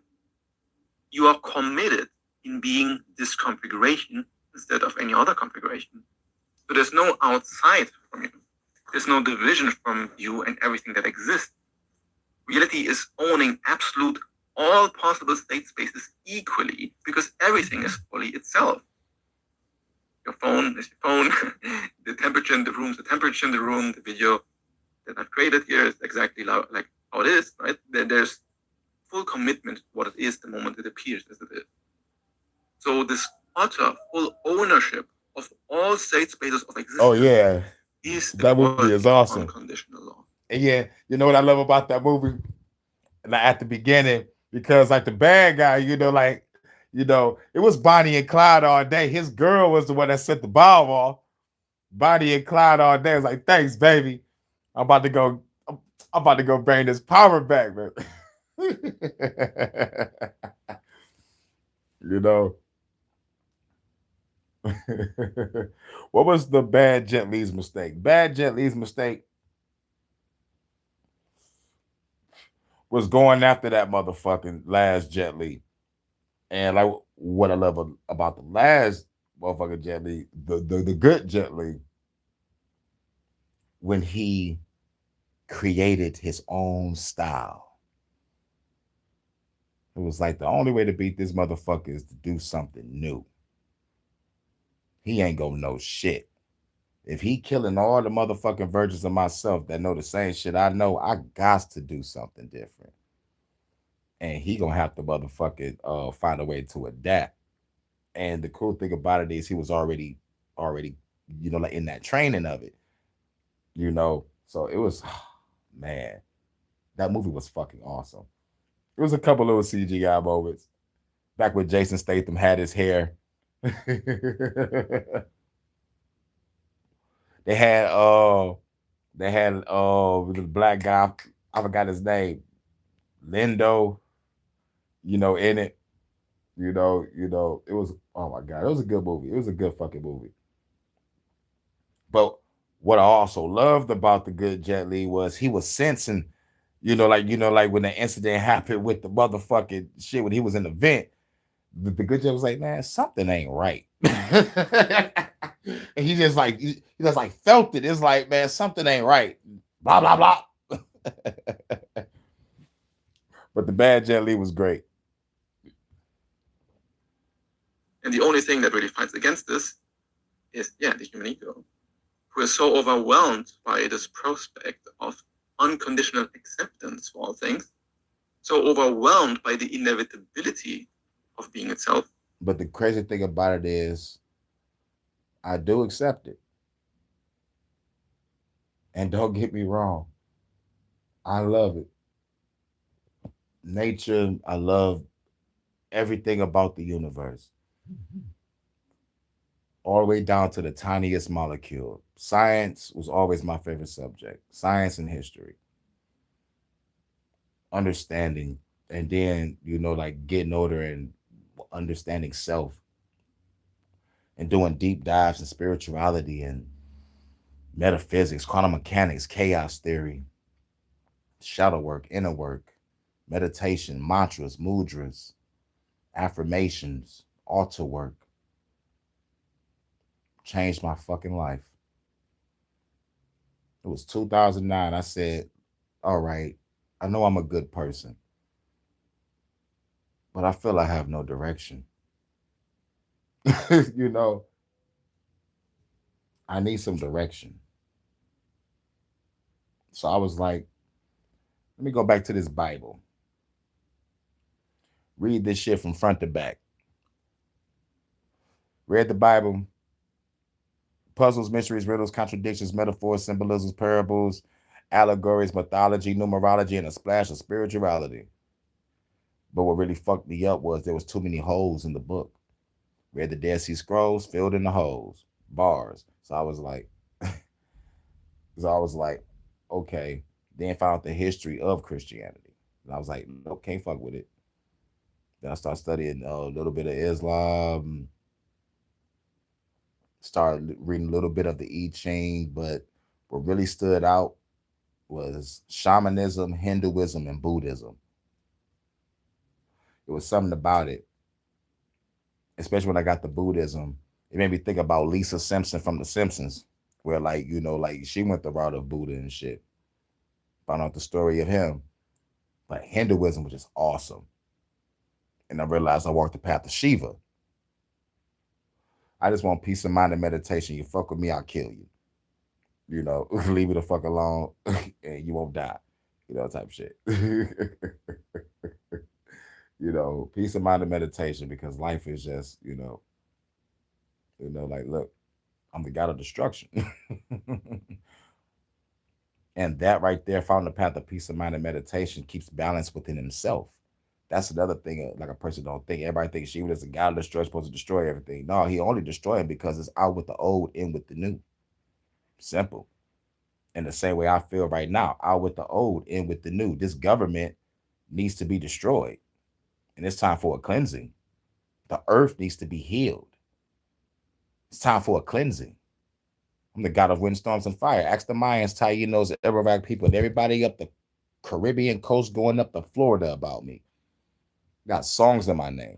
You are committed in being this configuration instead of any other configuration. So there's no outside from you. There's no division from you and everything that exists. Reality is owning absolute all possible state spaces equally because everything is fully itself. Your phone is your phone. The temperature in the room is the temperature in the room. The video that I've created here is exactly like how it is, right? There's full commitment to what it is the moment it appears as it is. So this utter full ownership of all state spaces of existence. Oh yeah, that movie is awesome. Unconditional law. And yeah, you know what I love about that movie? Like at the beginning, because like the bad guy, it was Bonnie and Clyde all day. His girl was the one that set the bomb off. Bonnie and Clyde all day. I was like, thanks, baby. I'm about to go bring this power back, man. You know. What was the bad Jet Li's mistake? Bad Jet Li's mistake was going after that motherfucking last Jet Li. And like what I love about the last motherfucking Jet Li, the good Jet Li, when he created his own style. It was like the only way to beat this motherfucker is to do something new. He ain't gonna know shit. If he killing all the motherfucking versions of myself that know the same shit I know, I got to do something different. And he gonna have to motherfucking find a way to adapt. And the cool thing about it is he was already, like in that training of it. So it was, man, that movie was fucking awesome. It was a couple little CGI moments. Back when Jason Statham had his hair. They had the black guy, I forgot his name, Lindo, in it. It was, oh my God, it was a good movie. It was a good fucking movie. But what I also loved about the good Jet Li was he was sensing, like when the incident happened with the motherfucking shit when he was in the vent, the good Jet was like, man, something ain't right. And he just like he just like felt it. It's like, man, something ain't right. Blah blah blah. But the bad Jet Li was great. And the only thing that really fights against this is, the human ego, who is so overwhelmed by this prospect of unconditional acceptance for all things, so overwhelmed by the inevitability of being itself. But the crazy thing about it is, I do accept it. And don't get me wrong, I love it. Nature, I love everything about the universe, all the way down to the tiniest molecule. Science was always my favorite subject. Science and history, understanding, and then like getting older and understanding self, and doing deep dives in spirituality and metaphysics, quantum mechanics, chaos theory, shadow work, inner work, meditation, mantras, mudras, affirmations, altar work. Changed my fucking life. It was 2009. I said, all right, I know I'm a good person, but I feel I have no direction. I need some direction. So I was like, let me go back to this Bible. Read this shit from front to back. Read the Bible. Puzzles, mysteries, riddles, contradictions, metaphors, symbolisms, parables, allegories, mythology, numerology, and a splash of spirituality. But what really fucked me up was there was too many holes in the book. Read the Dead Sea Scrolls, filled in the holes, bars. So I was like, okay. Then found the history of Christianity. And I was like, nope, can't fuck with it. Then I started studying a little bit of Islam, started reading a little bit of the I Ching, but what really stood out was shamanism, Hinduism, and Buddhism. It was something about it, especially when I got the Buddhism. It made me think about Lisa Simpson from The Simpsons, where like she went the route of Buddha and shit. Found out the story of him, but Hinduism was just awesome. And I realized I walked the path of Shiva. I just want peace of mind and meditation. You fuck with me, I'll kill you. Leave me the fuck alone and you won't die. Type shit. Peace of mind and meditation, because life is just, like, look, I'm the god of destruction. And that right there, found the path of peace of mind and meditation, keeps balance within himself. That's another thing, like a person don't think. Everybody thinks Shiva is a god of destruction, supposed to destroy everything. No, he only destroying because it's out with the old, in with the new. Simple. In the same way I feel right now, out with the old, in with the new. This government needs to be destroyed. And it's time for a cleansing. The earth needs to be healed. It's time for a cleansing. I'm the god of windstorms and fire. Ask the Mayans, Taínos, the Arawak people, and everybody up the Caribbean coast going up to Florida about me. Got songs in my name.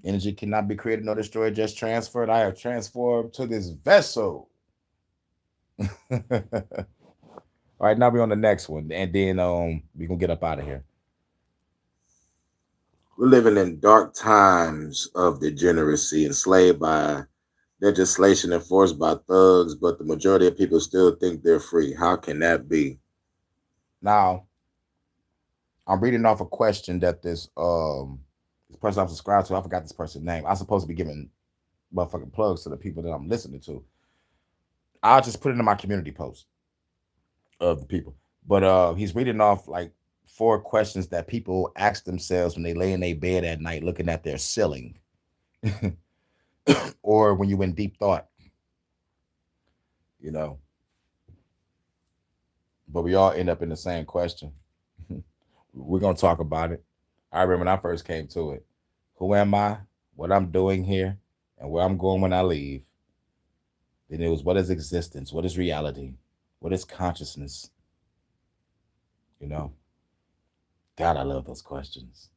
Energy cannot be created nor destroyed, just transferred. I have transformed to this vessel. All right, now we're on the next one, and then we gonna get up out of here. We're living in dark times of degeneracy, enslaved by legislation enforced by thugs, but the majority of people still think they're free. How can that be? Now, I'm reading off a question that this person I'm subscribed to, I forgot this person's name. I'm supposed to be giving motherfucking plugs to the people that I'm listening to. I'll just put it in my community post of the people. But he's reading off like 4 questions that people ask themselves when they lay in their bed at night looking at their ceiling. Or when you're in deep thought. But we all end up in the same question. We're going to talk about it. I remember when I first came to it. Who am I? What I'm doing here? And where I'm going when I leave? Then it was, what is existence? What is reality? What is consciousness? God, I love those questions.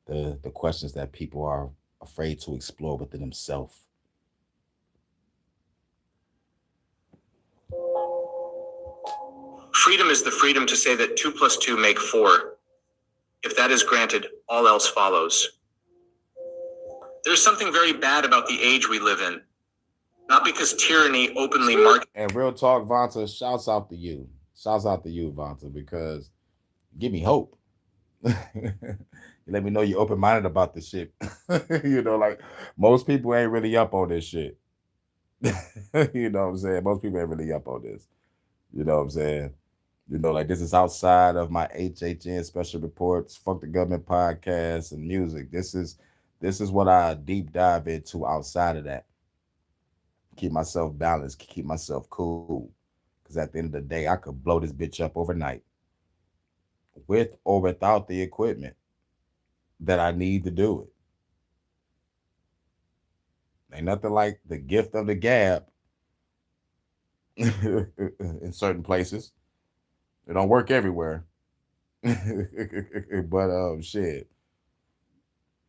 The questions that people are afraid to explore within themselves. Freedom is the freedom to say that 2 plus 2 make 4. If that is granted, all else follows. There's something very bad about the age we live in. Not because tyranny openly markets. And real talk, Vonta, shouts out to you. Shouts out to you, Vonta, because give me hope. You let me know you're open minded about this shit. You know, like most people ain't really up on this shit. You know what I'm saying? Most people ain't really up on this. You know what I'm saying? You know, like this is outside of my HHN special reports, fuck the government podcast and music. This is what I deep dive into outside of that. Keep myself balanced, keep myself cool. Because at the end of the day, I could blow this bitch up overnight with or without the equipment that I need to do it. Ain't nothing like the gift of the gab in certain places. It don't work everywhere. But shit.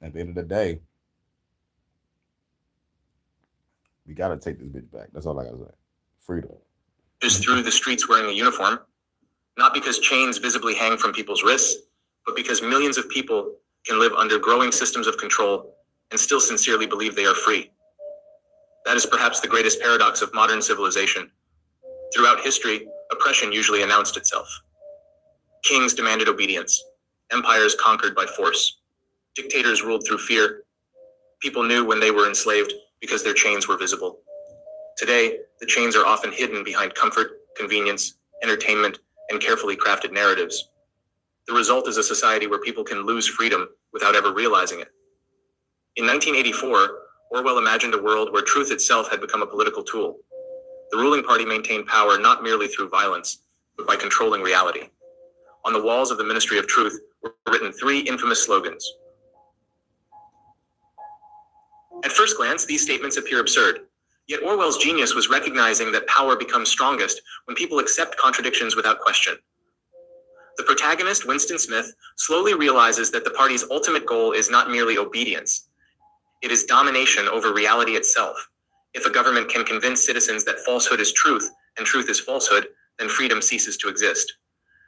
At the end of the day, we gotta take this bitch back. That's all I gotta say. Freedom. Just through the streets wearing a uniform, not because chains visibly hang from people's wrists, but because millions of people can live under growing systems of control and still sincerely believe they are free. That is perhaps the greatest paradox of modern civilization. Throughout history, oppression usually announced itself. Kings demanded obedience. Empires conquered by force. Dictators ruled through fear. People knew when they were enslaved because their chains were visible. Today, the chains are often hidden behind comfort, convenience, entertainment, and carefully crafted narratives. The result is a society where people can lose freedom without ever realizing it. In 1984, Orwell imagined a world where truth itself had become a political tool. The ruling party maintained power not merely through violence, but by controlling reality. On the walls of the Ministry of Truth were written 3 infamous slogans. At first glance, these statements appear absurd. Yet Orwell's genius was recognizing that power becomes strongest when people accept contradictions without question. The protagonist, Winston Smith, slowly realizes that the party's ultimate goal is not merely obedience. It is domination over reality itself. If a government can convince citizens that falsehood is truth and truth is falsehood, then freedom ceases to exist.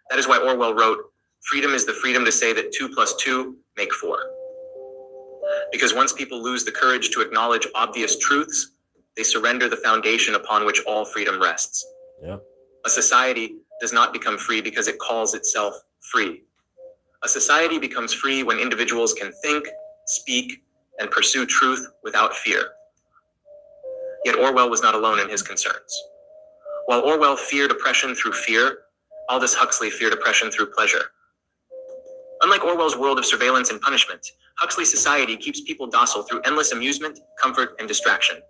That is why Orwell wrote, "Freedom is the freedom to say that 2 plus 2 make 4. Because once people lose the courage to acknowledge obvious truths, they surrender the foundation upon which all freedom rests. Yep. A society does not become free because it calls itself free. A society becomes free when individuals can think, speak, and pursue truth without fear. Yet Orwell was not alone in his concerns. While Orwell feared oppression through fear, Aldous Huxley feared oppression through pleasure. Unlike Orwell's world of surveillance and punishment, Huxley's society keeps people docile through endless amusement, comfort, and distraction.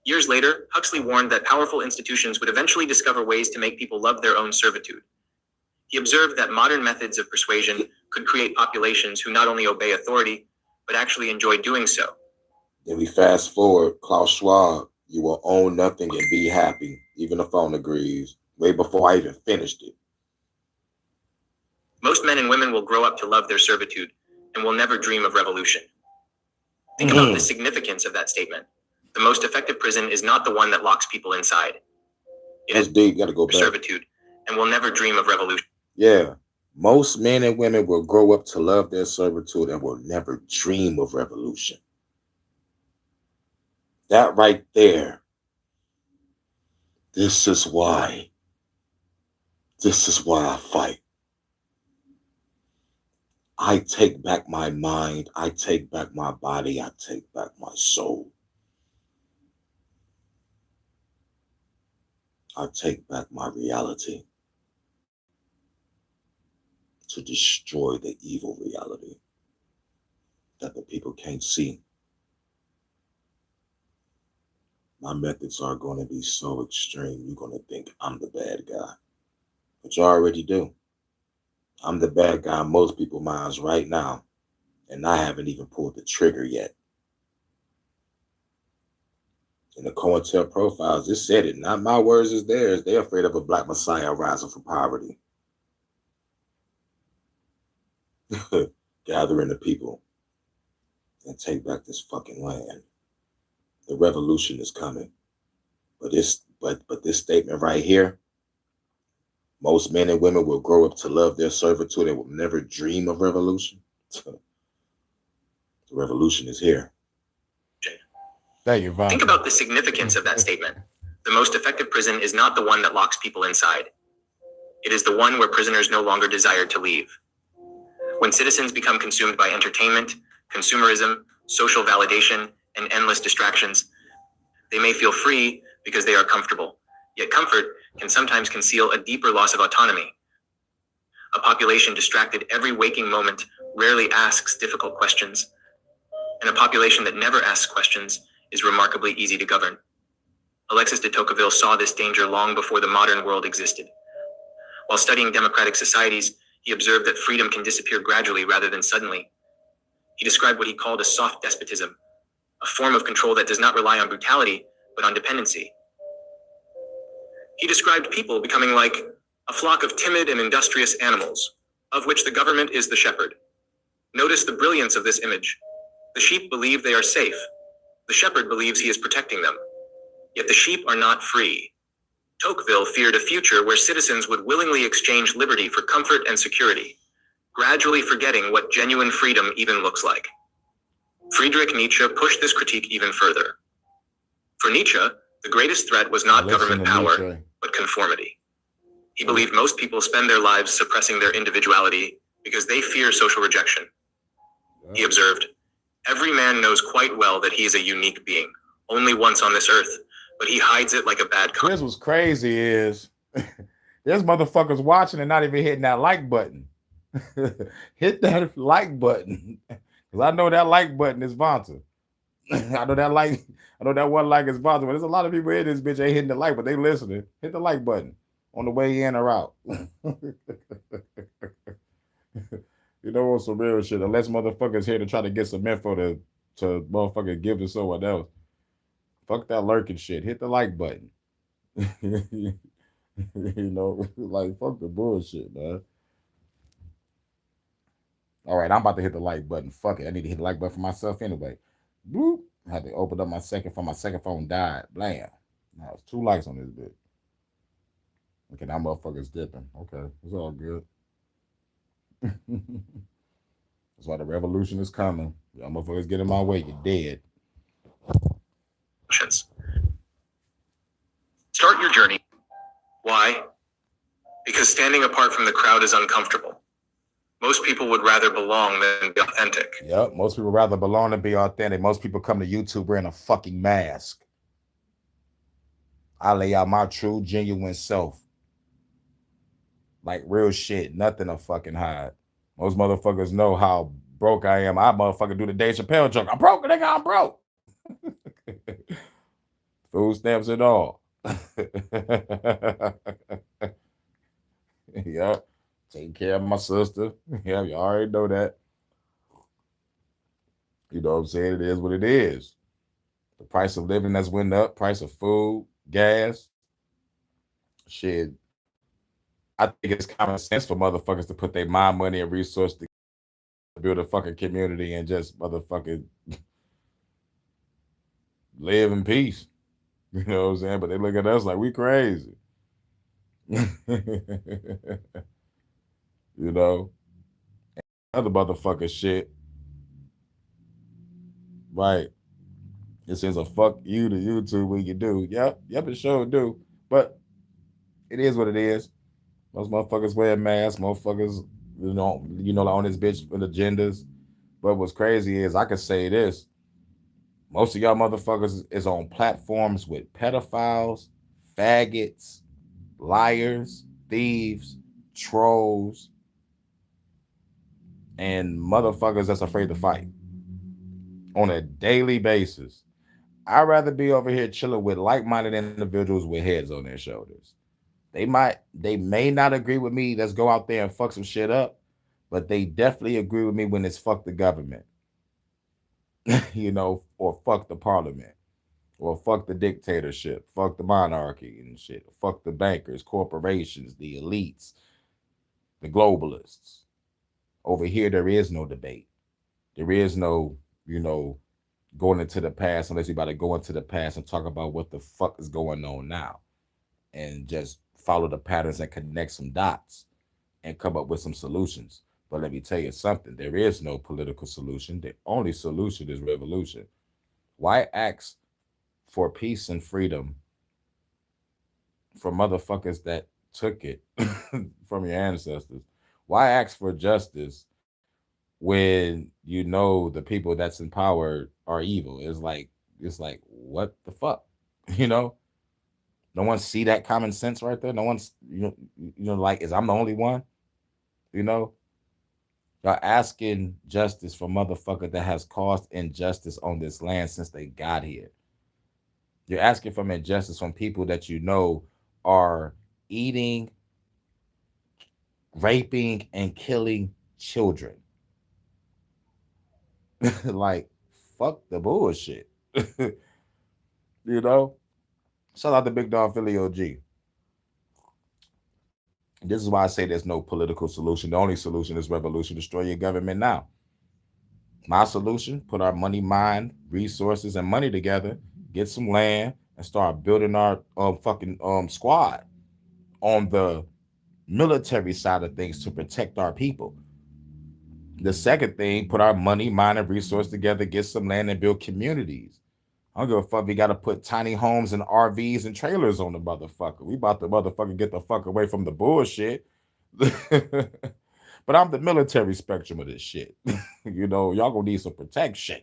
Years later, Huxley warned that powerful institutions would eventually discover ways to make people love their own servitude. He observed that modern methods of persuasion could create populations who not only obey authority, but actually enjoy doing so. Then we fast forward, Klaus Schwab, you will own nothing and be happy. Even the phone agrees. Way before I even finished it. Most men and women will grow up to love their servitude and will never dream of revolution. Think about the significance of that statement. The most effective prison is not the one that locks people inside. It That's is deep. Gotta go back. servitude and will never dream of revolution. Yeah. Most men and women will grow up to love their servitude and will never dream of revolution. That right there. This is why I fight. I take back my mind. I take back my body. I take back my soul. I take back my reality to destroy the evil reality that the people can't see. My methods are going to be so extreme, you're going to think I'm the bad guy. But you already do. I'm the bad guy in most people's minds right now, and I haven't even pulled the trigger yet. In the COINTEL profiles, it said it. Not my words, it's theirs. They're afraid of a black messiah rising from poverty. Gathering the people and take back this fucking land. The revolution is coming. But this statement right here, Most men and women will grow up to love their servitude and will never dream of revolution. The revolution is here. Thank you, Vaughn. Think about the significance of that statement. The most effective prison is not the one that locks people inside. It is the one where prisoners no longer desire to leave. When citizens become consumed by entertainment, consumerism, social validation, and endless distractions, they may feel free because they are comfortable. Yet comfort can sometimes conceal a deeper loss of autonomy. A population distracted every waking moment rarely asks difficult questions, and a population that never asks questions is remarkably easy to govern. Alexis de Tocqueville saw this danger long before the modern world existed. While studying democratic societies, he observed that freedom can disappear gradually rather than suddenly. He described what he called a soft despotism, a form of control that does not rely on brutality, but on dependency. He described people becoming like a flock of timid and industrious animals, of which the government is the shepherd. Notice the brilliance of this image. The sheep believe they are safe. The shepherd believes he is protecting them. Yet the sheep are not free. Tocqueville feared a future where citizens would willingly exchange liberty for comfort and security, gradually forgetting what genuine freedom even looks like. Friedrich Nietzsche pushed this critique even further. For Nietzsche, the greatest threat was not government power, but conformity. He believed most people spend their lives suppressing their individuality because they fear social rejection. He observed, "Every man knows quite well that he is a unique being, only once on this earth, but he hides it like a bad conscience." Here's what's crazy is there's motherfuckers watching and not even hitting that like button. Hit that like button. Because I know that like button is Vonta. I know that one like is Vonta. But there's a lot of people in this bitch ain't hitting the like, but they listening. Hit the like button on the way in or out. You know, some real shit. Unless motherfuckers here to try to get some info to motherfucker give to someone else. Fuck that lurking shit. Hit the like button. You know, like fuck the bullshit, man. All right, I'm about to hit the like button. Fuck it. I need to hit the like button for myself anyway. Bloop. I had to open up my second phone. My second phone died. Blam. Now it's 2 likes on this bit. Okay, now motherfuckers dipping. Okay, it's all good. That's why the revolution is coming. Y'all motherfuckers get in my way, you're dead. Start your journey. Why? Because standing apart from the crowd is uncomfortable. Most people would rather belong than be authentic. Yep, most people rather belong than be authentic. Most people come to YouTube wearing a fucking mask. I lay out my true, genuine self. Like real shit, nothing to fucking hide. Most motherfuckers know how broke I am. I motherfucker do the Dave Chappelle joke. I'm broke, nigga, I'm broke. Food stamps and all. Yep. Taking care of my sister. Yeah, you already know that. You know what I'm saying? It is what it is. The price of living that's went up, price of food, gas. Shit. I think it's common sense for motherfuckers to put their mind, money, and resources to build a fucking community and just motherfucking live in peace. You know what I'm saying? But they look at us like we crazy. You know? Other motherfucker shit. Right. It says a fuck you to YouTube when you do. Yep, it sure do. But it is what it is. Most motherfuckers wear masks. Motherfuckers, you know, on this bitch with agendas. But what's crazy is I could say this. Most of y'all motherfuckers is on platforms with pedophiles, faggots, liars, thieves, trolls, and motherfuckers that's afraid to fight on a daily basis. I'd rather be over here chilling with like-minded individuals with heads on their shoulders. They may not agree with me. Let's go out there and fuck some shit up, but they definitely agree with me when it's fuck the government, you know, or fuck the parliament, or fuck the dictatorship, fuck the monarchy and shit, fuck the bankers, corporations, the elites, the globalists. Over here, there is no debate. There is no, you know, going into the past unless you're about to go into the past and talk about what the fuck is going on now and just follow the patterns and connect some dots and come up with some solutions. But let me tell you something, there is no political solution. The only solution is revolution. Why ask for peace and freedom from motherfuckers that took it from your ancestors? Why ask for justice when you know the people that's in power are evil? It's like what the fuck? You know? No one see that common sense right there. No one's like, is I'm the only one? You know? Y'all asking justice for motherfucker that has caused injustice on this land since they got here. You're asking for injustice from people that you know are eating, raping, and killing children. Like, fuck the bullshit. You know? Shout out to Big Dog Philly OG. This is why I say there's no political solution. The only solution is revolution. Destroy your government now. My solution: put our money, mind, resources, and money together, get some land, and start building our fucking squad on the military side of things to protect our people. The second thing: put our money, mind, and resources together, get some land, and build communities. I don't give a fuck. We got to put tiny homes and RVs and trailers on the motherfucker. We about to motherfucker get the fuck away from the bullshit. But I'm the military spectrum of this shit. Y'all gonna need some protection.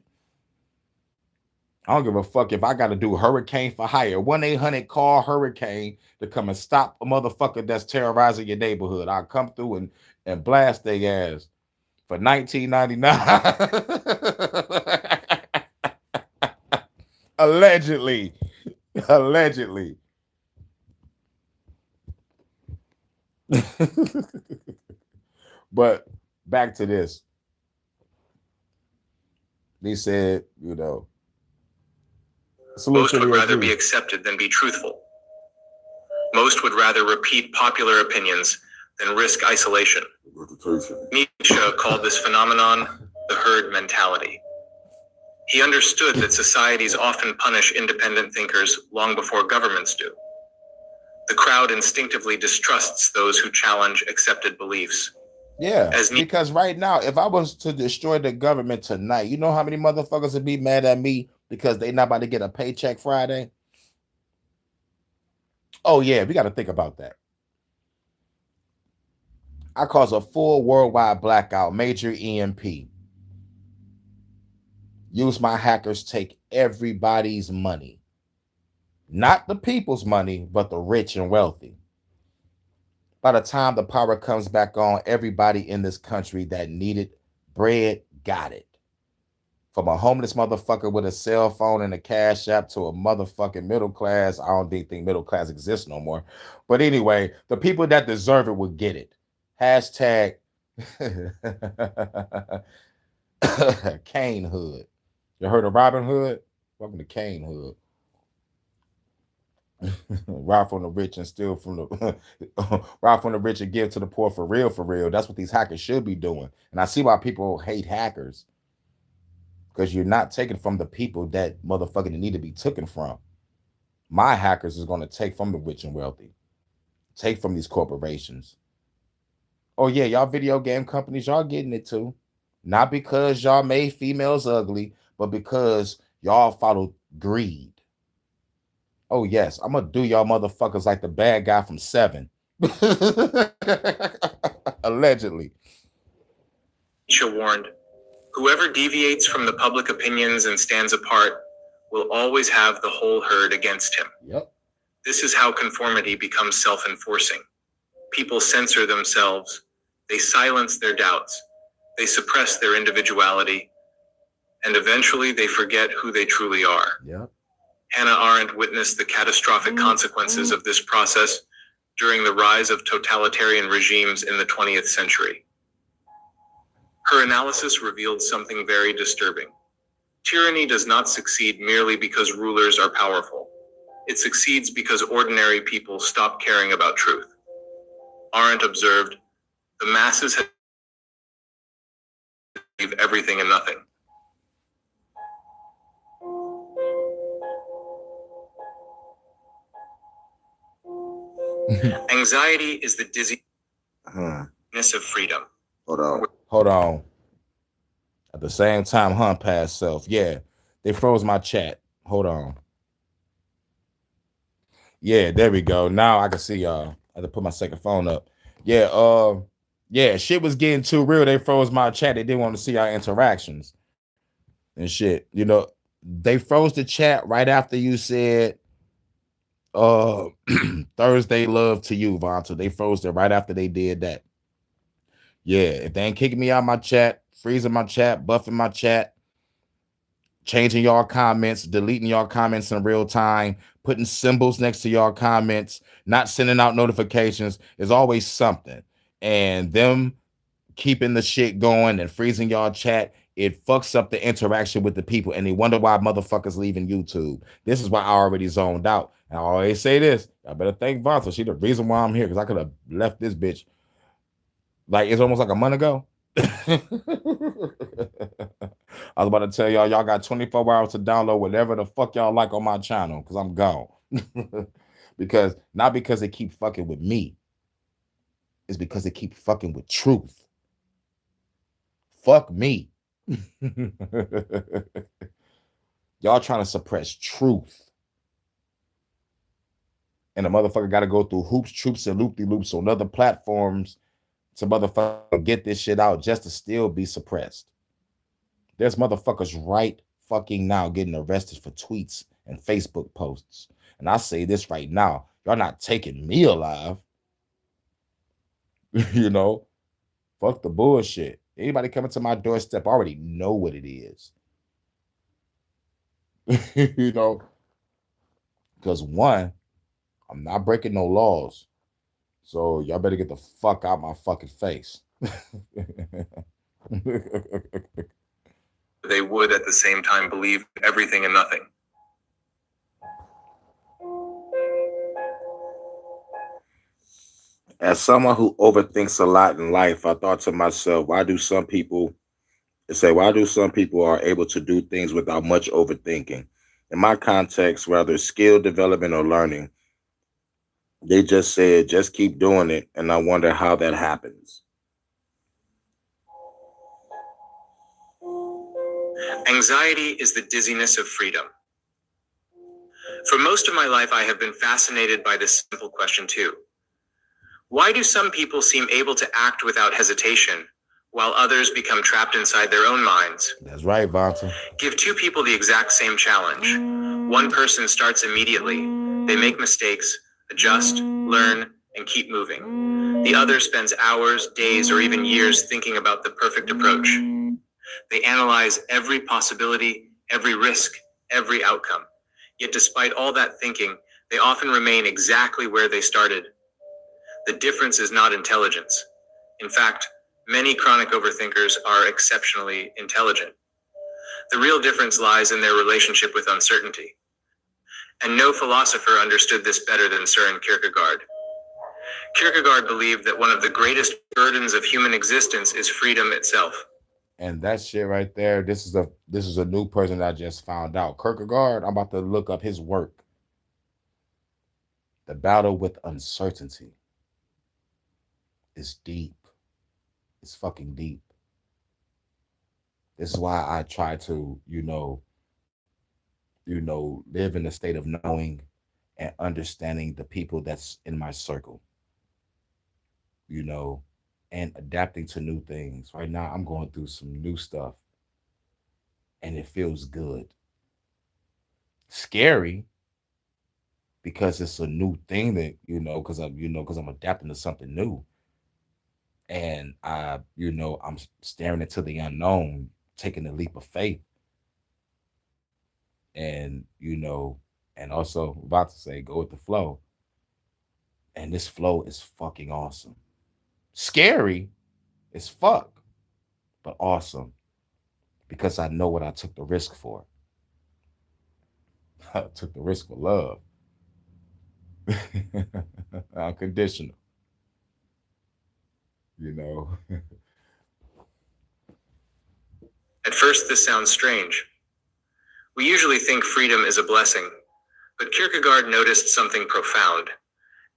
I don't give a fuck if I got to do hurricane for hire. 1-800-CALL hurricane to come and stop a motherfucker that's terrorizing your neighborhood. I'll come through and blast their ass for $19.99. Allegedly. But back to this. They said, Most would rather be accepted than be truthful. Most would rather repeat popular opinions than risk isolation. Nietzsche called this phenomenon the herd mentality. He understood that societies often punish independent thinkers long before governments do. The crowd instinctively distrusts those who challenge accepted beliefs. Yeah, because right now, if I was to destroy the government tonight, you know how many motherfuckers would be mad at me because they not about to get a paycheck Friday? Oh yeah, we got to think about that. I cause a full worldwide blackout, major EMP. Use my hackers, take everybody's money. Not the people's money, but the rich and wealthy. By the time the power comes back on, everybody in this country that needed bread got it. From a homeless motherfucker with a cell phone and a cash app to a motherfucking middle class. I don't think middle class exists no more. But anyway, the people that deserve it will get it. Hashtag Kane Hood. You heard of Robin Hood? Welcome to Kane Hood. Rob from the rich and steal from the rob from the rich and give to the poor for real, for real. That's what these hackers should be doing. And I see why people hate hackers. Because you're not taking from the people that motherfucking need to be taken from. My hackers is going to take from the rich and wealthy. Take from these corporations. Oh yeah, y'all video game companies, y'all getting it too. Not because y'all made females ugly, but because y'all follow greed. Oh yes, I'm gonna do y'all motherfuckers like the bad guy from Seven. Allegedly. Nietzsche warned, whoever deviates from the public opinions and stands apart will always have the whole herd against him. Yep. This is how conformity becomes self-enforcing. People censor themselves, they silence their doubts, they suppress their individuality, and eventually they forget who they truly are. Yep. Hannah Arendt witnessed the catastrophic consequences of this process during the rise of totalitarian regimes in the 20th century. Her analysis revealed something very disturbing. Tyranny does not succeed merely because rulers are powerful. It succeeds because ordinary people stop caring about truth. Arendt observed, the masses have everything and nothing. Anxiety is the dizziness Huh. of freedom. Hold on. Hold on. At the same time, Hunt past self. Yeah, they froze my chat. Hold on. Yeah, there we go. Now I can see y'all. I had to put my second phone up. Yeah, shit was getting too real. They froze my chat. They didn't want to see our interactions and shit. You know, they froze the chat right after you said Thursday love to you, Vonta. They froze it right after they did that. Yeah, if they ain't kicking me out my chat, freezing my chat, buffing my chat, changing y'all comments, deleting y'all comments in real time, putting symbols next to y'all comments, not sending out notifications, is always something. And them keeping the shit going and freezing y'all chat, it fucks up the interaction with the people, and they wonder why motherfuckers leaving YouTube. This is why I already zoned out. And I always say this, I better thank Vonta. She the reason why I'm here, because I could have left this bitch like it's almost like a month ago. I was about to tell y'all got 24 hours to download whatever the fuck y'all like on my channel, because I'm gone. Because not because they keep fucking with me, it's because they keep fucking with truth. Fuck me. Y'all trying to suppress truth. And a motherfucker got to go through hoops, troops, and loop-de-loops on other platforms to motherfucker get this shit out just to still be suppressed. There's motherfuckers right fucking now getting arrested for tweets and Facebook posts. And I say this right now, y'all not taking me alive. You know, fuck the bullshit. Anybody coming to my doorstep already know what it is. You know, because one, I'm not breaking no laws. So y'all better get the fuck out my fucking face. They would at the same time believe everything and nothing. As someone who overthinks a lot in life, I thought to myself, why do some people are able to do things without much overthinking? In my context, whether skill development or learning, they just said, just keep doing it. And I wonder how that happens. Anxiety is the dizziness of freedom. For most of my life, I have been fascinated by this simple question too. Why do some people seem able to act without hesitation, while others become trapped inside their own minds? That's right, Vonta. Give two people the exact same challenge. One person starts immediately. They make mistakes, adjust, learn, and keep moving. The other spends hours, days, or even years thinking about the perfect approach. They analyze every possibility, every risk, every outcome. Yet despite all that thinking, they often remain exactly where they started. The difference is not intelligence. In fact, many chronic overthinkers are exceptionally intelligent. The real difference lies in their relationship with uncertainty. And no philosopher understood this better than Søren Kierkegaard. Kierkegaard believed that one of the greatest burdens of human existence is freedom itself. And that shit right there, this is a new person that I just found out. Kierkegaard, I'm about to look up his work. The battle with uncertainty is deep. It's fucking deep. This is why I try to, live in a state of knowing and understanding the people that's in my circle, and adapting to new things. Right now, I'm going through some new stuff and it feels good. Scary because it's a new thing that, because I'm adapting to something new. And I'm staring into the unknown, taking a leap of faith. And, and also about to say, go with the flow. And this flow is fucking awesome. Scary as fuck, but awesome. Because I know what I took the risk for. I took the risk for love. Unconditional. At first, this sounds strange. We usually think freedom is a blessing, but Kierkegaard noticed something profound.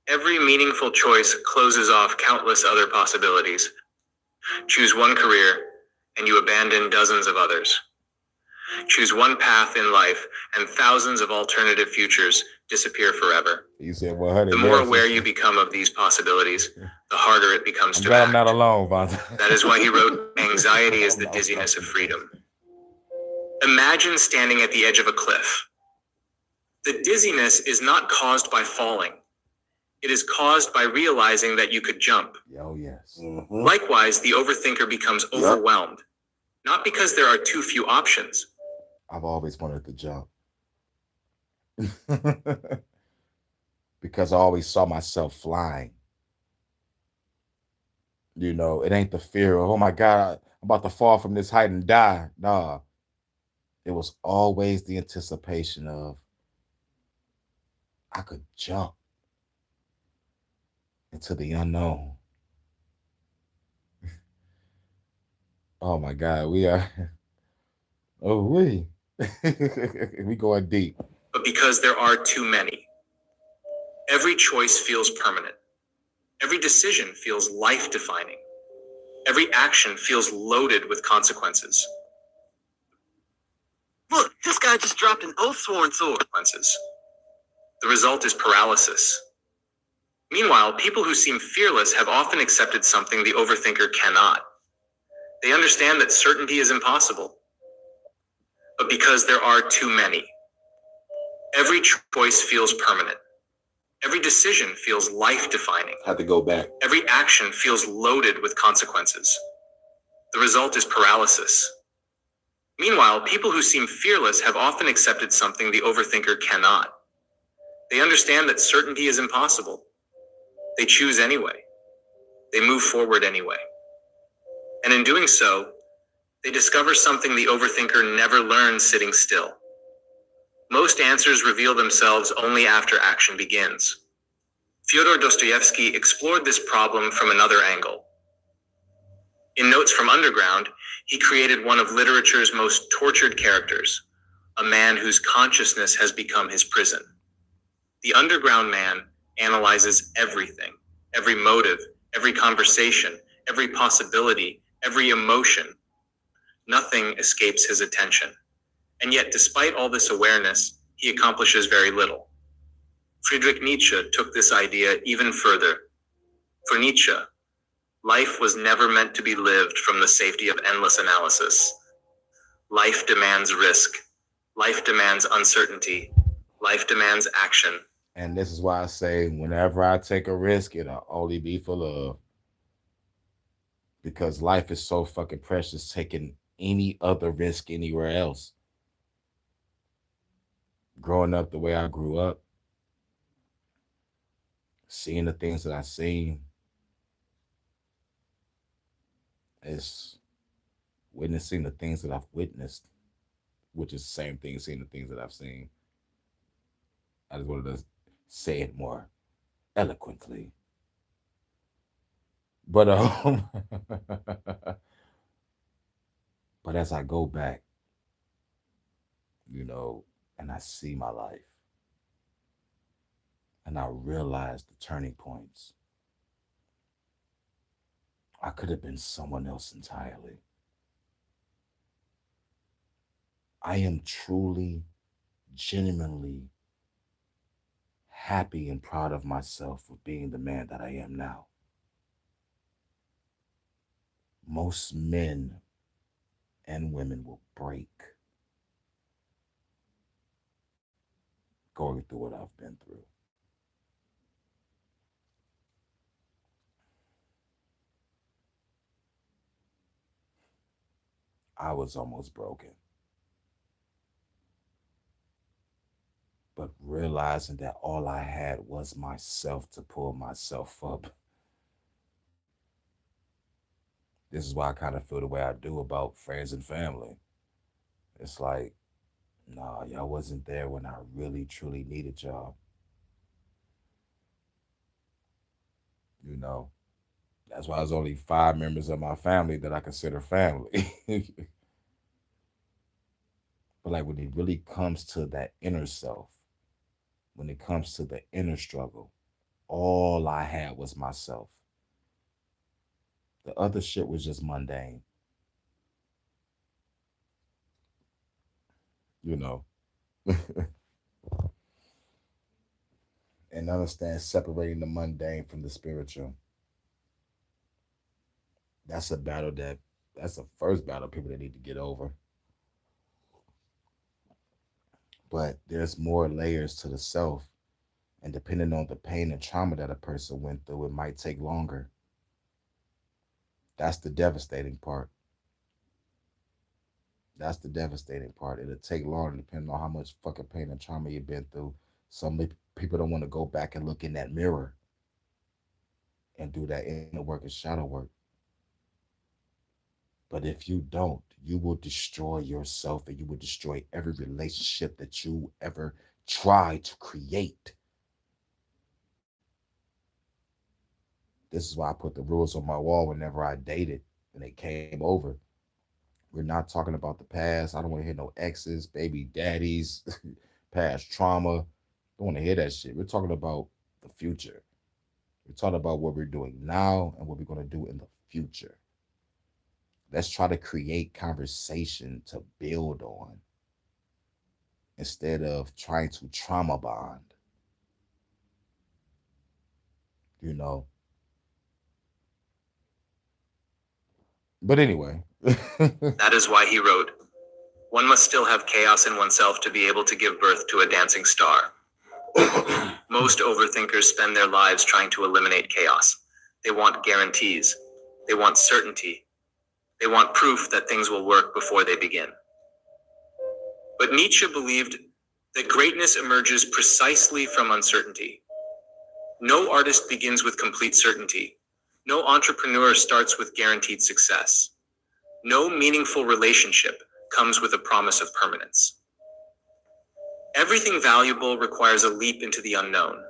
Every meaningful choice closes off countless other possibilities. Choose one career, and you abandon dozens of others. Choose one path in life, and thousands of alternative futures disappear forever. You said 100. The more aware you become of these possibilities, the harder it becomes I'm to glad act. I'm not alone, Vontae. That is why he wrote, "Anxiety is the dizziness of freedom." Imagine standing at the edge of a cliff. The dizziness is not caused by falling. It is caused by realizing that you could jump. Oh, yes. Mhm. Likewise, the overthinker becomes overwhelmed, not because there are too few options. I've always wanted to jump. Because I always saw myself flying. You know, it ain't the fear of, oh my God, I'm about to fall from this height and die. Nah. It was always the anticipation of, I could jump into the unknown. Oh my God, we are. Oh, we going deep. But because there are too many. Every choice feels permanent. Every decision feels life-defining. Every action feels loaded with consequences. Look, this guy just dropped an oath-sworn sword. The result is paralysis. Meanwhile, people who seem fearless have often accepted something the overthinker cannot. They understand that certainty is impossible. But because there are too many. Every choice feels permanent. Every decision feels life-defining. Had to go back. Every action feels loaded with consequences. The result is paralysis. Meanwhile, people who seem fearless have often accepted something the overthinker cannot. They understand that certainty is impossible. They choose anyway. They move forward anyway. And in doing so, they discover something the overthinker never learns sitting still. Most answers reveal themselves only after action begins. Fyodor Dostoevsky explored this problem from another angle. In Notes from Underground, he created one of literature's most tortured characters, a man whose consciousness has become his prison. The underground man analyzes everything, every motive, every conversation, every possibility, every emotion. Nothing escapes his attention. And yet, despite all this awareness, he accomplishes very little. Friedrich Nietzsche took this idea even further. For Nietzsche, life was never meant to be lived from the safety of endless analysis. Life demands risk. Life demands uncertainty. Life demands action. And this is why I say, whenever I take a risk, it'll only be for love. Because life is so fucking precious, taking any other risk anywhere else. Growing up the way I grew up, seeing the things that I've seen, is witnessing the things that I've witnessed, which is the same thing, seeing the things that I've seen. I just wanted to say it more eloquently. But but as I go back, you know, and I see my life, and I realize the turning points, I could have been someone else entirely. I am truly, genuinely happy and proud of myself for being the man that I am now. Most men and women will break going through what I've been through. I was almost broken. But realizing that all I had was myself to pull myself up. This is why I kind of feel the way I do about friends and family. It's like, nah, y'all wasn't there when I really, truly needed y'all. You know, that's why there's only 5 members of my family that I consider family. But like when it really comes to that inner self, when it comes to the inner struggle, all I had was myself. The other shit was just mundane. You know. And understand separating the mundane from the spiritual. That's a battle that's the first battle people that need to get over. But there's more layers to the self. And depending on the pain and trauma that a person went through, it might take longer. That's the devastating part. That's the devastating part. It'll take longer depending on how much fucking pain and trauma you've been through. Some people don't want to go back and look in that mirror and do that inner work and shadow work. But if you don't, you will destroy yourself and you will destroy every relationship that you ever try to create. This is why I put the rules on my wall whenever I dated and they came over. We're not talking about the past. I don't want to hear no exes, baby daddies, past trauma. Don't want to hear that shit. We're talking about the future. We're talking about what we're doing now and what we're going to do in the future. Let's try to create conversation to build on instead of trying to trauma bond. You know. But anyway. That is why he wrote, "One must still have chaos in oneself to be able to give birth to a dancing star." Most overthinkers spend their lives trying to eliminate chaos. They want guarantees. They want certainty. They want proof that things will work before they begin. But Nietzsche believed that greatness emerges precisely from uncertainty. No artist begins with complete certainty. No entrepreneur starts with guaranteed success. No meaningful relationship comes with a promise of permanence. Everything valuable requires a leap into the unknown.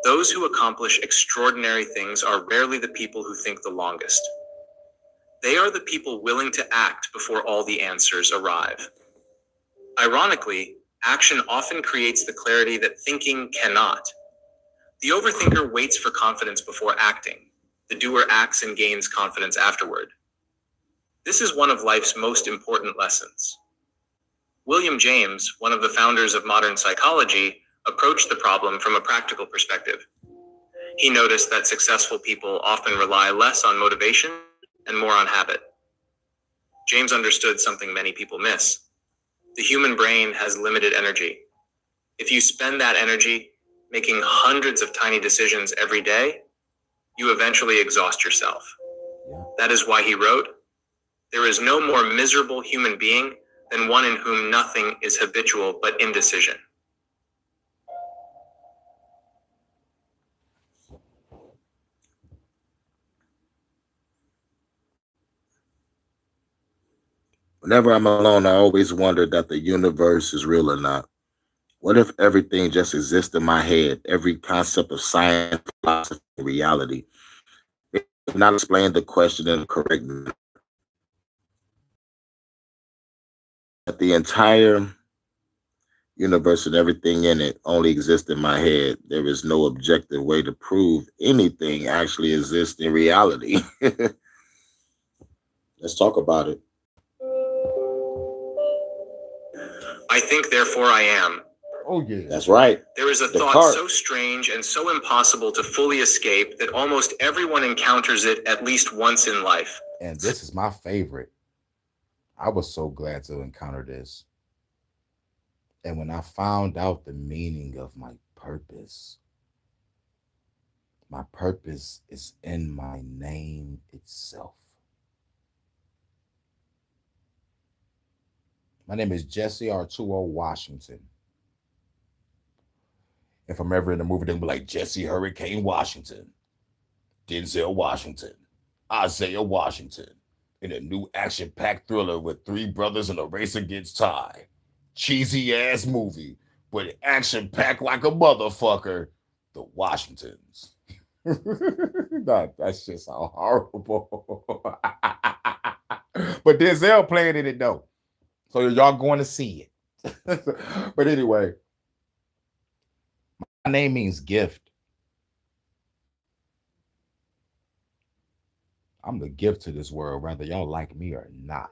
Those who accomplish extraordinary things are rarely the people who think the longest. They are the people willing to act before all the answers arrive. Ironically, action often creates the clarity that thinking cannot. The overthinker waits for confidence before acting. The doer acts and gains confidence afterward. This is one of life's most important lessons. William James, one of the founders of modern psychology, approached the problem from a practical perspective. He noticed that successful people often rely less on motivation and more on habit. James understood something many people miss. The human brain has limited energy. If you spend that energy making hundreds of tiny decisions every day, you eventually exhaust yourself. That is why he wrote, "There is no more miserable human being than one in whom nothing is habitual but indecision." Whenever I'm alone, I always wonder that the universe is real or not. What if everything just exists in my head? Every concept of science, philosophy, reality. If not explain the question in the correct manner. That the entire universe and everything in it only exists in my head. There is no objective way to prove anything actually exists in reality. Let's talk about it. I think, therefore I am. Oh, yeah. That's right. There is a thought Descartes. so strange and so impossible to fully escape that almost everyone encounters it at least once in life. And this is my favorite. I was so glad to encounter this. And when I found out the meaning of my purpose is in my name itself. My name is Jesse Arturo Washington. If I'm ever in a movie, they'll be like Jesse Hurricane Washington, Denzel Washington, Isaiah Washington, in a new action-packed thriller with three brothers in a race against time. Cheesy ass movie, but action-packed like a motherfucker. The Washingtons. That's just so horrible. But Denzel playing in it though. So y'all going to see it. But anyway, my name means gift. I'm the gift to this world, whether y'all like me or not.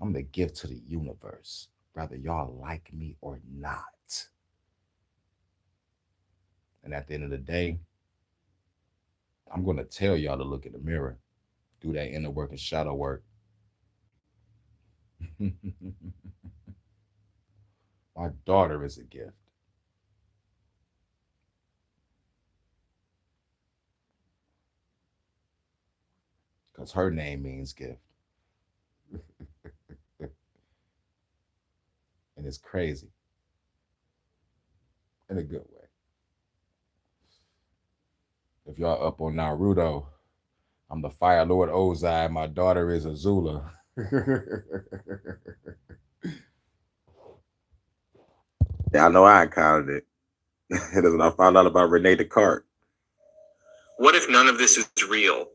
I'm the gift to the universe, whether y'all like me or not. And at the end of the day, I'm going to tell y'all to look in the mirror, do that inner work and shadow work. My daughter is a gift. Because her name means gift. And it's crazy. In a good way. If y'all up on Naruto, I'm the Fire Lord Ozai. My daughter is Azula. Yeah, I know I encountered it. That's when I found out about Rene Descartes. What if none of this is real?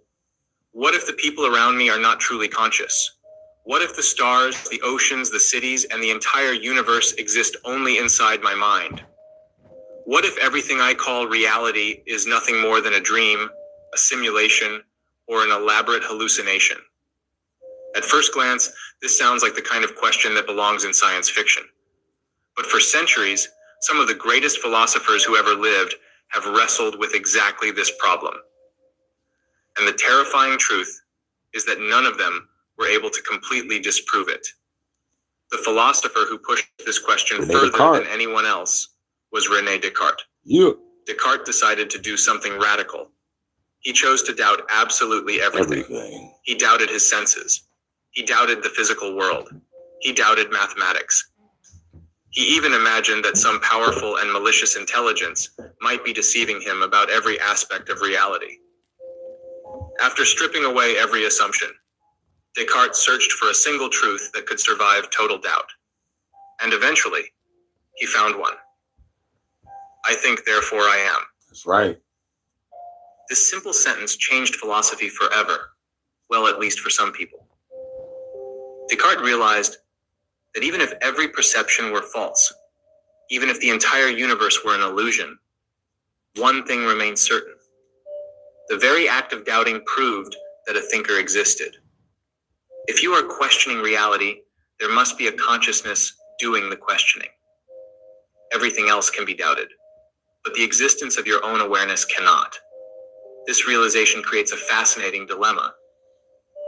What if the people around me are not truly conscious? What if the stars, the oceans, the cities, and the entire universe exist only inside my mind? What if everything I call reality is nothing more than a dream, a simulation, or an elaborate hallucination? At first glance, this sounds like the kind of question that belongs in science fiction. But for centuries, some of the greatest philosophers who ever lived have wrestled with exactly this problem. And the terrifying truth is that none of them were able to completely disprove it. The philosopher who pushed this question Rene further Descartes. than anyone else was Rene Descartes. Yeah. Descartes decided to do something radical. He chose to doubt absolutely everything. He doubted his senses. He doubted the physical world. He doubted mathematics. He even imagined that some powerful and malicious intelligence might be deceiving him about every aspect of reality. After stripping away every assumption, Descartes searched for a single truth that could survive total doubt. And eventually, he found one. I think, therefore I am. That's right. This simple sentence changed philosophy forever. Well, at least for some people. Descartes realized that even if every perception were false, even if the entire universe were an illusion, one thing remained certain. The very act of doubting proved that a thinker existed. If you are questioning reality, there must be a consciousness doing the questioning. Everything else can be doubted, but the existence of your own awareness cannot. This realization creates a fascinating dilemma.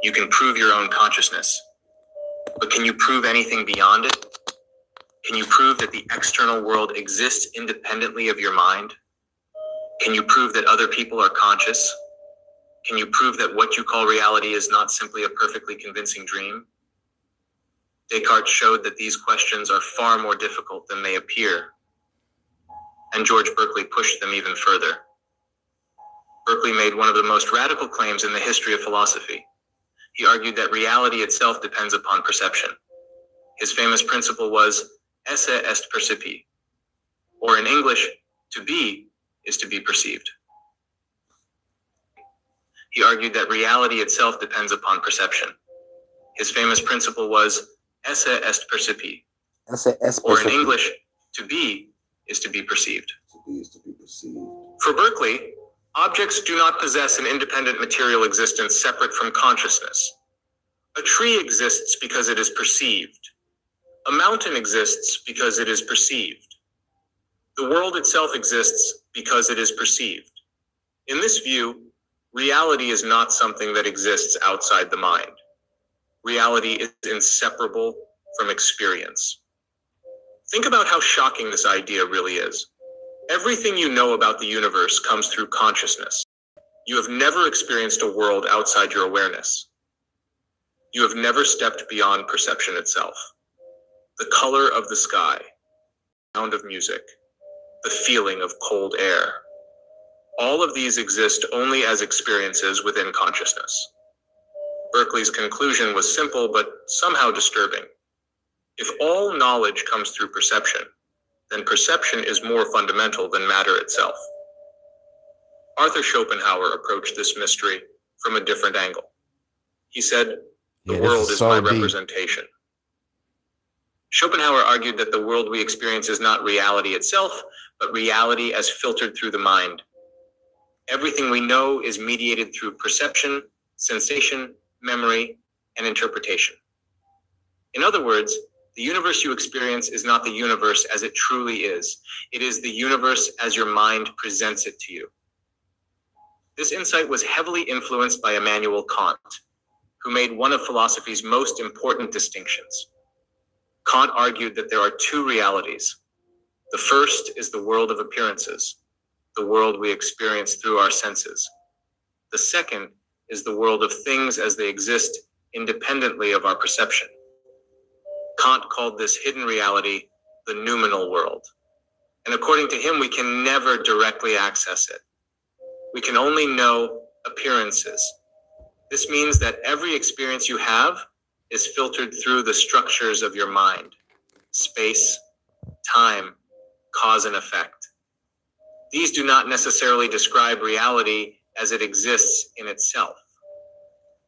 You can prove your own consciousness, but can you prove anything beyond it? Can you prove that the external world exists independently of your mind? Can you prove that other people are conscious? Can you prove that what you call reality is not simply a perfectly convincing dream? Descartes showed that these questions are far more difficult than they appear, and George Berkeley pushed them even further. Berkeley made one of the most radical claims in the history of philosophy. He argued that reality itself depends upon perception. His famous principle was esse est percipi, or in English, to be is to be perceived. He argued that reality itself depends upon perception. His famous principle was esse est percipi, or in English, to be is to be perceived. To be is to be perceived. For Berkeley, objects do not possess an independent material existence separate from consciousness. A tree exists because it is perceived. A mountain exists because it is perceived. The world itself exists because it is perceived. In this view, reality is not something that exists outside the mind. Reality is inseparable from experience. Think about how shocking this idea really is. Everything you know about the universe comes through consciousness. You have never experienced a world outside your awareness. You have never stepped beyond perception itself. The color of the sky, the sound of music, the feeling of cold air. All of these exist only as experiences within consciousness. Berkeley's conclusion was simple but somehow disturbing. If all knowledge comes through perception, then perception is more fundamental than matter itself. Arthur Schopenhauer approached this mystery from a different angle. He said, "The world is my representation." Schopenhauer argued that the world we experience is not reality itself, but reality as filtered through the mind. Everything we know is mediated through perception, sensation, memory, and interpretation. In other words, the universe you experience is not the universe as it truly is. It is the universe as your mind presents it to you. This insight was heavily influenced by Immanuel Kant, who made one of philosophy's most important distinctions. Kant argued that there are two realities. The first is the world of appearances, the world we experience through our senses. The second is the world of things as they exist independently of our perception. Kant called this hidden reality the noumenal world. And according to him, we can never directly access it. We can only know appearances. This means that every experience you have is filtered through the structures of your mind: space, time, cause and effect. These do not necessarily describe reality as it exists in itself.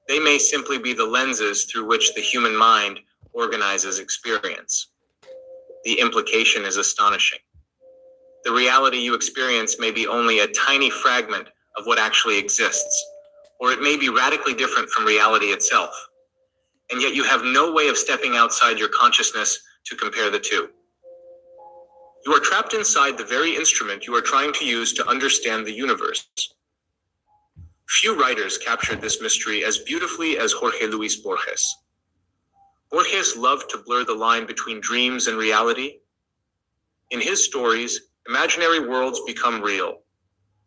They may simply be the lenses through which the human mind organizes experience. The implication is astonishing. The reality you experience may be only a tiny fragment of what actually exists, or it may be radically different from reality itself. And yet you have no way of stepping outside your consciousness to compare the two. You are trapped inside the very instrument you are trying to use to understand the universe. Few writers captured this mystery as beautifully as Jorge Luis Borges. Borges loved to blur the line between dreams and reality. In his stories, imaginary worlds become real.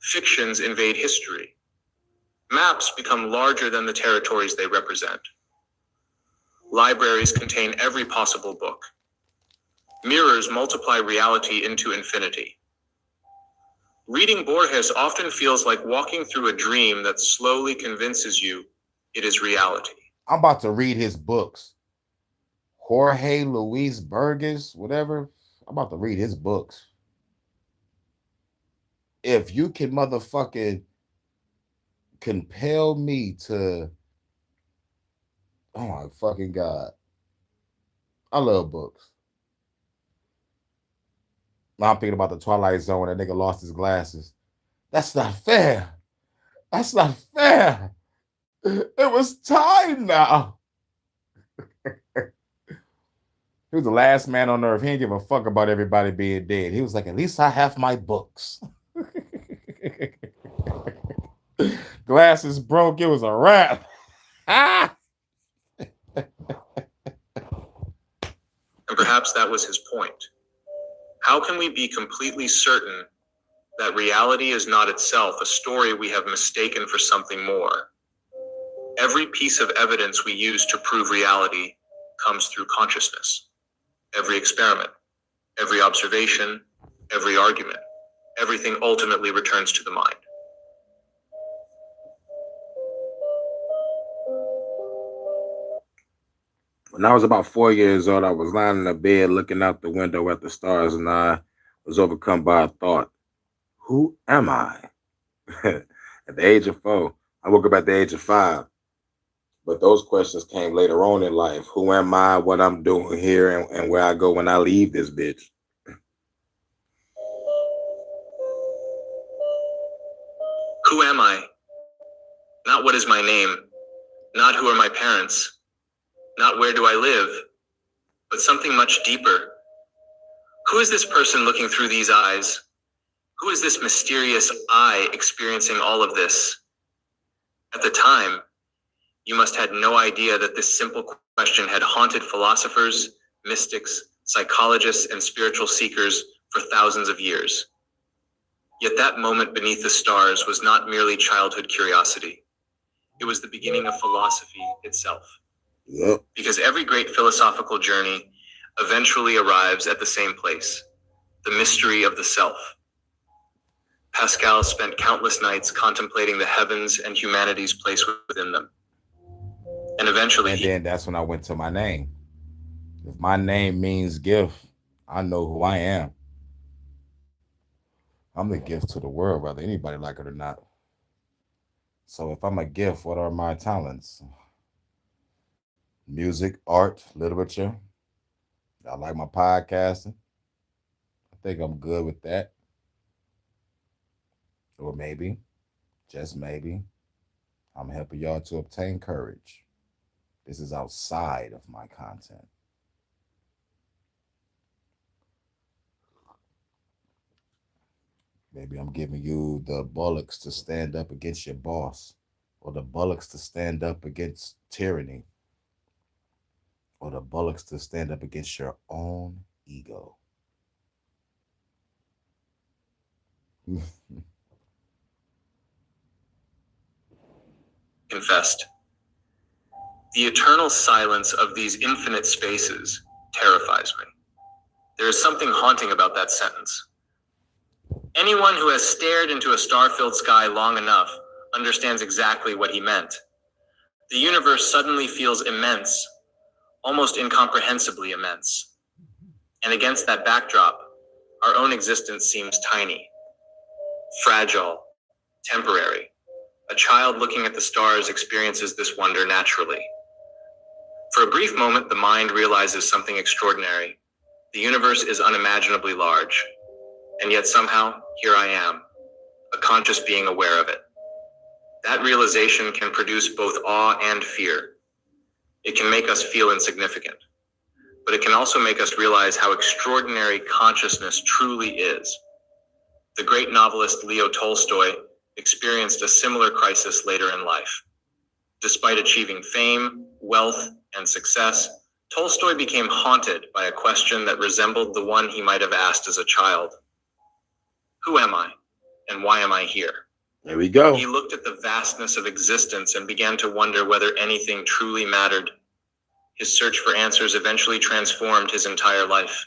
Fictions invade history. Maps become larger than the territories they represent. Libraries contain every possible book. Mirrors multiply reality into infinity. Reading Borges often feels like walking through a dream that slowly convinces you it is reality. I'm about to read his books. Jorge Luis Borges, whatever. I'm about to read his books. If you can motherfucking compel me to, oh my fucking God. I love books. Now I'm thinking about the Twilight Zone. That nigga lost his glasses. That's not fair. That's not fair. It was time now. He was the last man on earth. He didn't give a fuck about everybody being dead. He was like, at least I have my books. Glasses broke. It was a wrap. And perhaps that was his point. How can we be completely certain that reality is not itself a story we have mistaken for something more? Every piece of evidence we use to prove reality comes through consciousness. Every experiment, every observation, every argument, everything ultimately returns to the mind. When I was about 4 years old, I was lying in the bed looking out the window at the stars, and I was overcome by a thought. Who am I? At the age of 4, I woke up at the age of 5. But those questions came later on in life. Who am I, what I'm doing here, and where I go when I leave this bitch? Who am I? Not what is my name, not who are my parents, not where do I live, but something much deeper. Who is this person looking through these eyes? Who is this mysterious I experiencing all of this? At the time, you must have had no idea that this simple question had haunted philosophers, mystics, psychologists, and spiritual seekers for thousands of years. Yet that moment beneath the stars was not merely childhood curiosity. It was the beginning of philosophy itself. Yep. Because every great philosophical journey eventually arrives at the same place, the mystery of the self. Pascal spent countless nights contemplating the heavens and humanity's place within them. And eventually, And then that's when I went to my name. If my name means gift, I know who I am. I'm the gift to the world, whether anybody like it or not. So if I'm a gift, what are my talents? Music, art, literature. I like my podcasting. I think I'm good with that. Or maybe just maybe, I'm helping y'all to obtain courage. This is outside of my content. Maybe I'm giving you the bullocks to stand up against your boss, or the bullocks to stand up against tyranny, or the bullocks to stand up against your own ego. Confessed. The eternal silence of these infinite spaces terrifies me. There is something haunting about that sentence. Anyone who has stared into a star-filled sky long enough understands exactly what he meant. The universe suddenly feels immense, almost incomprehensibly immense. And against that backdrop, our own existence seems tiny, fragile, temporary. A child looking at the stars experiences this wonder naturally. For a brief moment, the mind realizes something extraordinary. The universe is unimaginably large, and yet somehow, here I am, a conscious being aware of it. That realization can produce both awe and fear. It can make us feel insignificant, but it can also make us realize how extraordinary consciousness truly is. The great novelist Leo Tolstoy experienced a similar crisis later in life. Despite achieving fame, wealth, and success, Tolstoy became haunted by a question that resembled the one he might have asked as a child. Who am I, and why am I here? There we go. He looked at the vastness of existence and began to wonder whether anything truly mattered. His search for answers eventually transformed his entire life.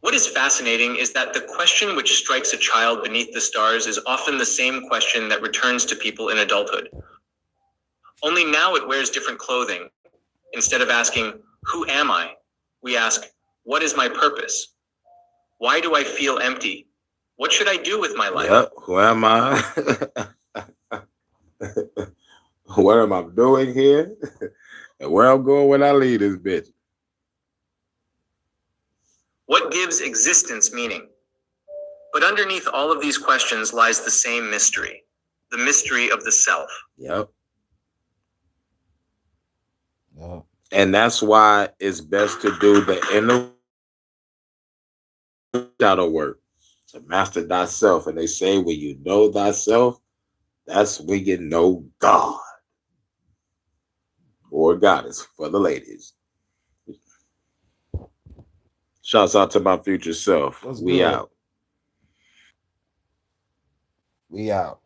What is fascinating is that the question which strikes a child beneath the stars is often the same question that returns to people in adulthood. Only now it wears different clothing. Instead of asking, who am I? We ask, what is my purpose? Why do I feel empty? What should I do with my life? Yep. Who am I? What am I doing here? And where I'm going when I leave this bitch? What gives existence meaning? But underneath all of these questions lies the same mystery, the mystery of the self. Yep. Yeah. And that's why it's best to do the inner shadow work, to master thyself. And they say when you know thyself, that's when you know God or goddess for the ladies. Shouts out to my future self. What's We good? out. We out.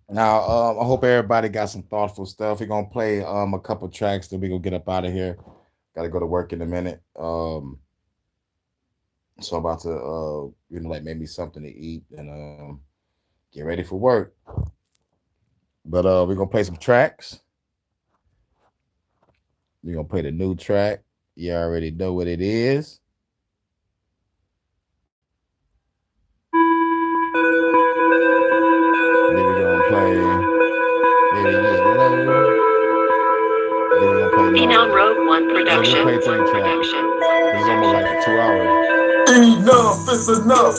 Now, I hope everybody got some thoughtful stuff. We're gonna play a couple tracks, then we're gonna get up out of here. Gotta go to work in a minute. So I'm about to like make me something to eat and get ready for work. But we're gonna play some tracks. We're gonna play the new track. You already know what it is. Then we're gonna play Baby Get Low. Then we're gonna play Phenom Rogue One Yeah, we'll Production. play three tracks. This is almost like 2 hours. Enough is enough.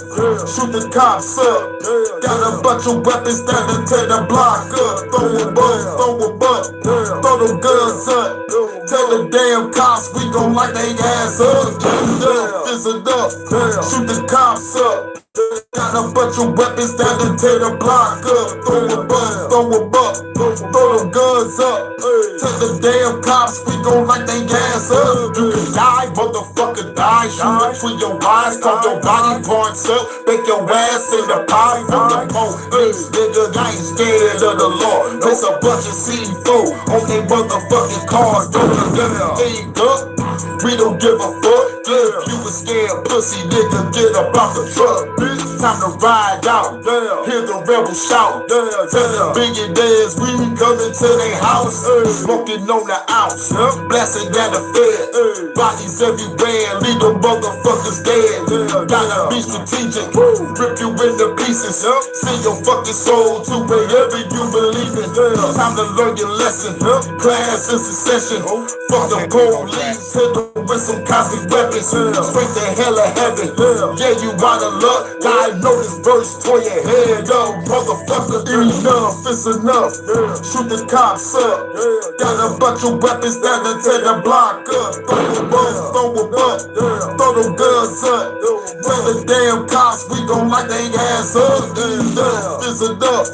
Shoot the cops up. Got a bunch of weapons that'll tear the block up. Throw a bus, throw a butt, throw them guns up. Tell the damn cops we gon' light they ass up. Enough is enough. Shoot the cops up. Got a bunch of weapons that'll tear the block up. Throw a bus, throw a butt, throw them guns up. Tell the damn cops we gon' light they ass up. You can die, motherfucker, die. Shoot between your eyes, call your body parts up. Make your ass in the pot with the police. Nigga, I ain't scared of the law. There's a bunch of C4 on they motherfucking cars. Don't everything up. We don't give a fuck. If you a scared pussy nigga, get up off the truck. Time to ride out. Hear the rebel shout. Tell the billionaires we coming to their house. Smoking on the ounce. Blasting at the fed. Bodies everywhere. Leave the motherfuckers dead. Gotta be strategic. Rip you into pieces. Send your fucking soul to wherever you believe in. Time to learn your lesson. Class is a session. Fuck the police. Hit the with some cosmic weapons. Straight to hell of heaven. Yeah, you wanna look. God know this verse tore your head up, motherfucker. Enough is enough. Shoot the cops up. Got a bunch of weapons that to tear the block up. Throw a bump, throw a bump. Throw them guns up. Tell the damn cops we gon' light they ass up. Enough is enough.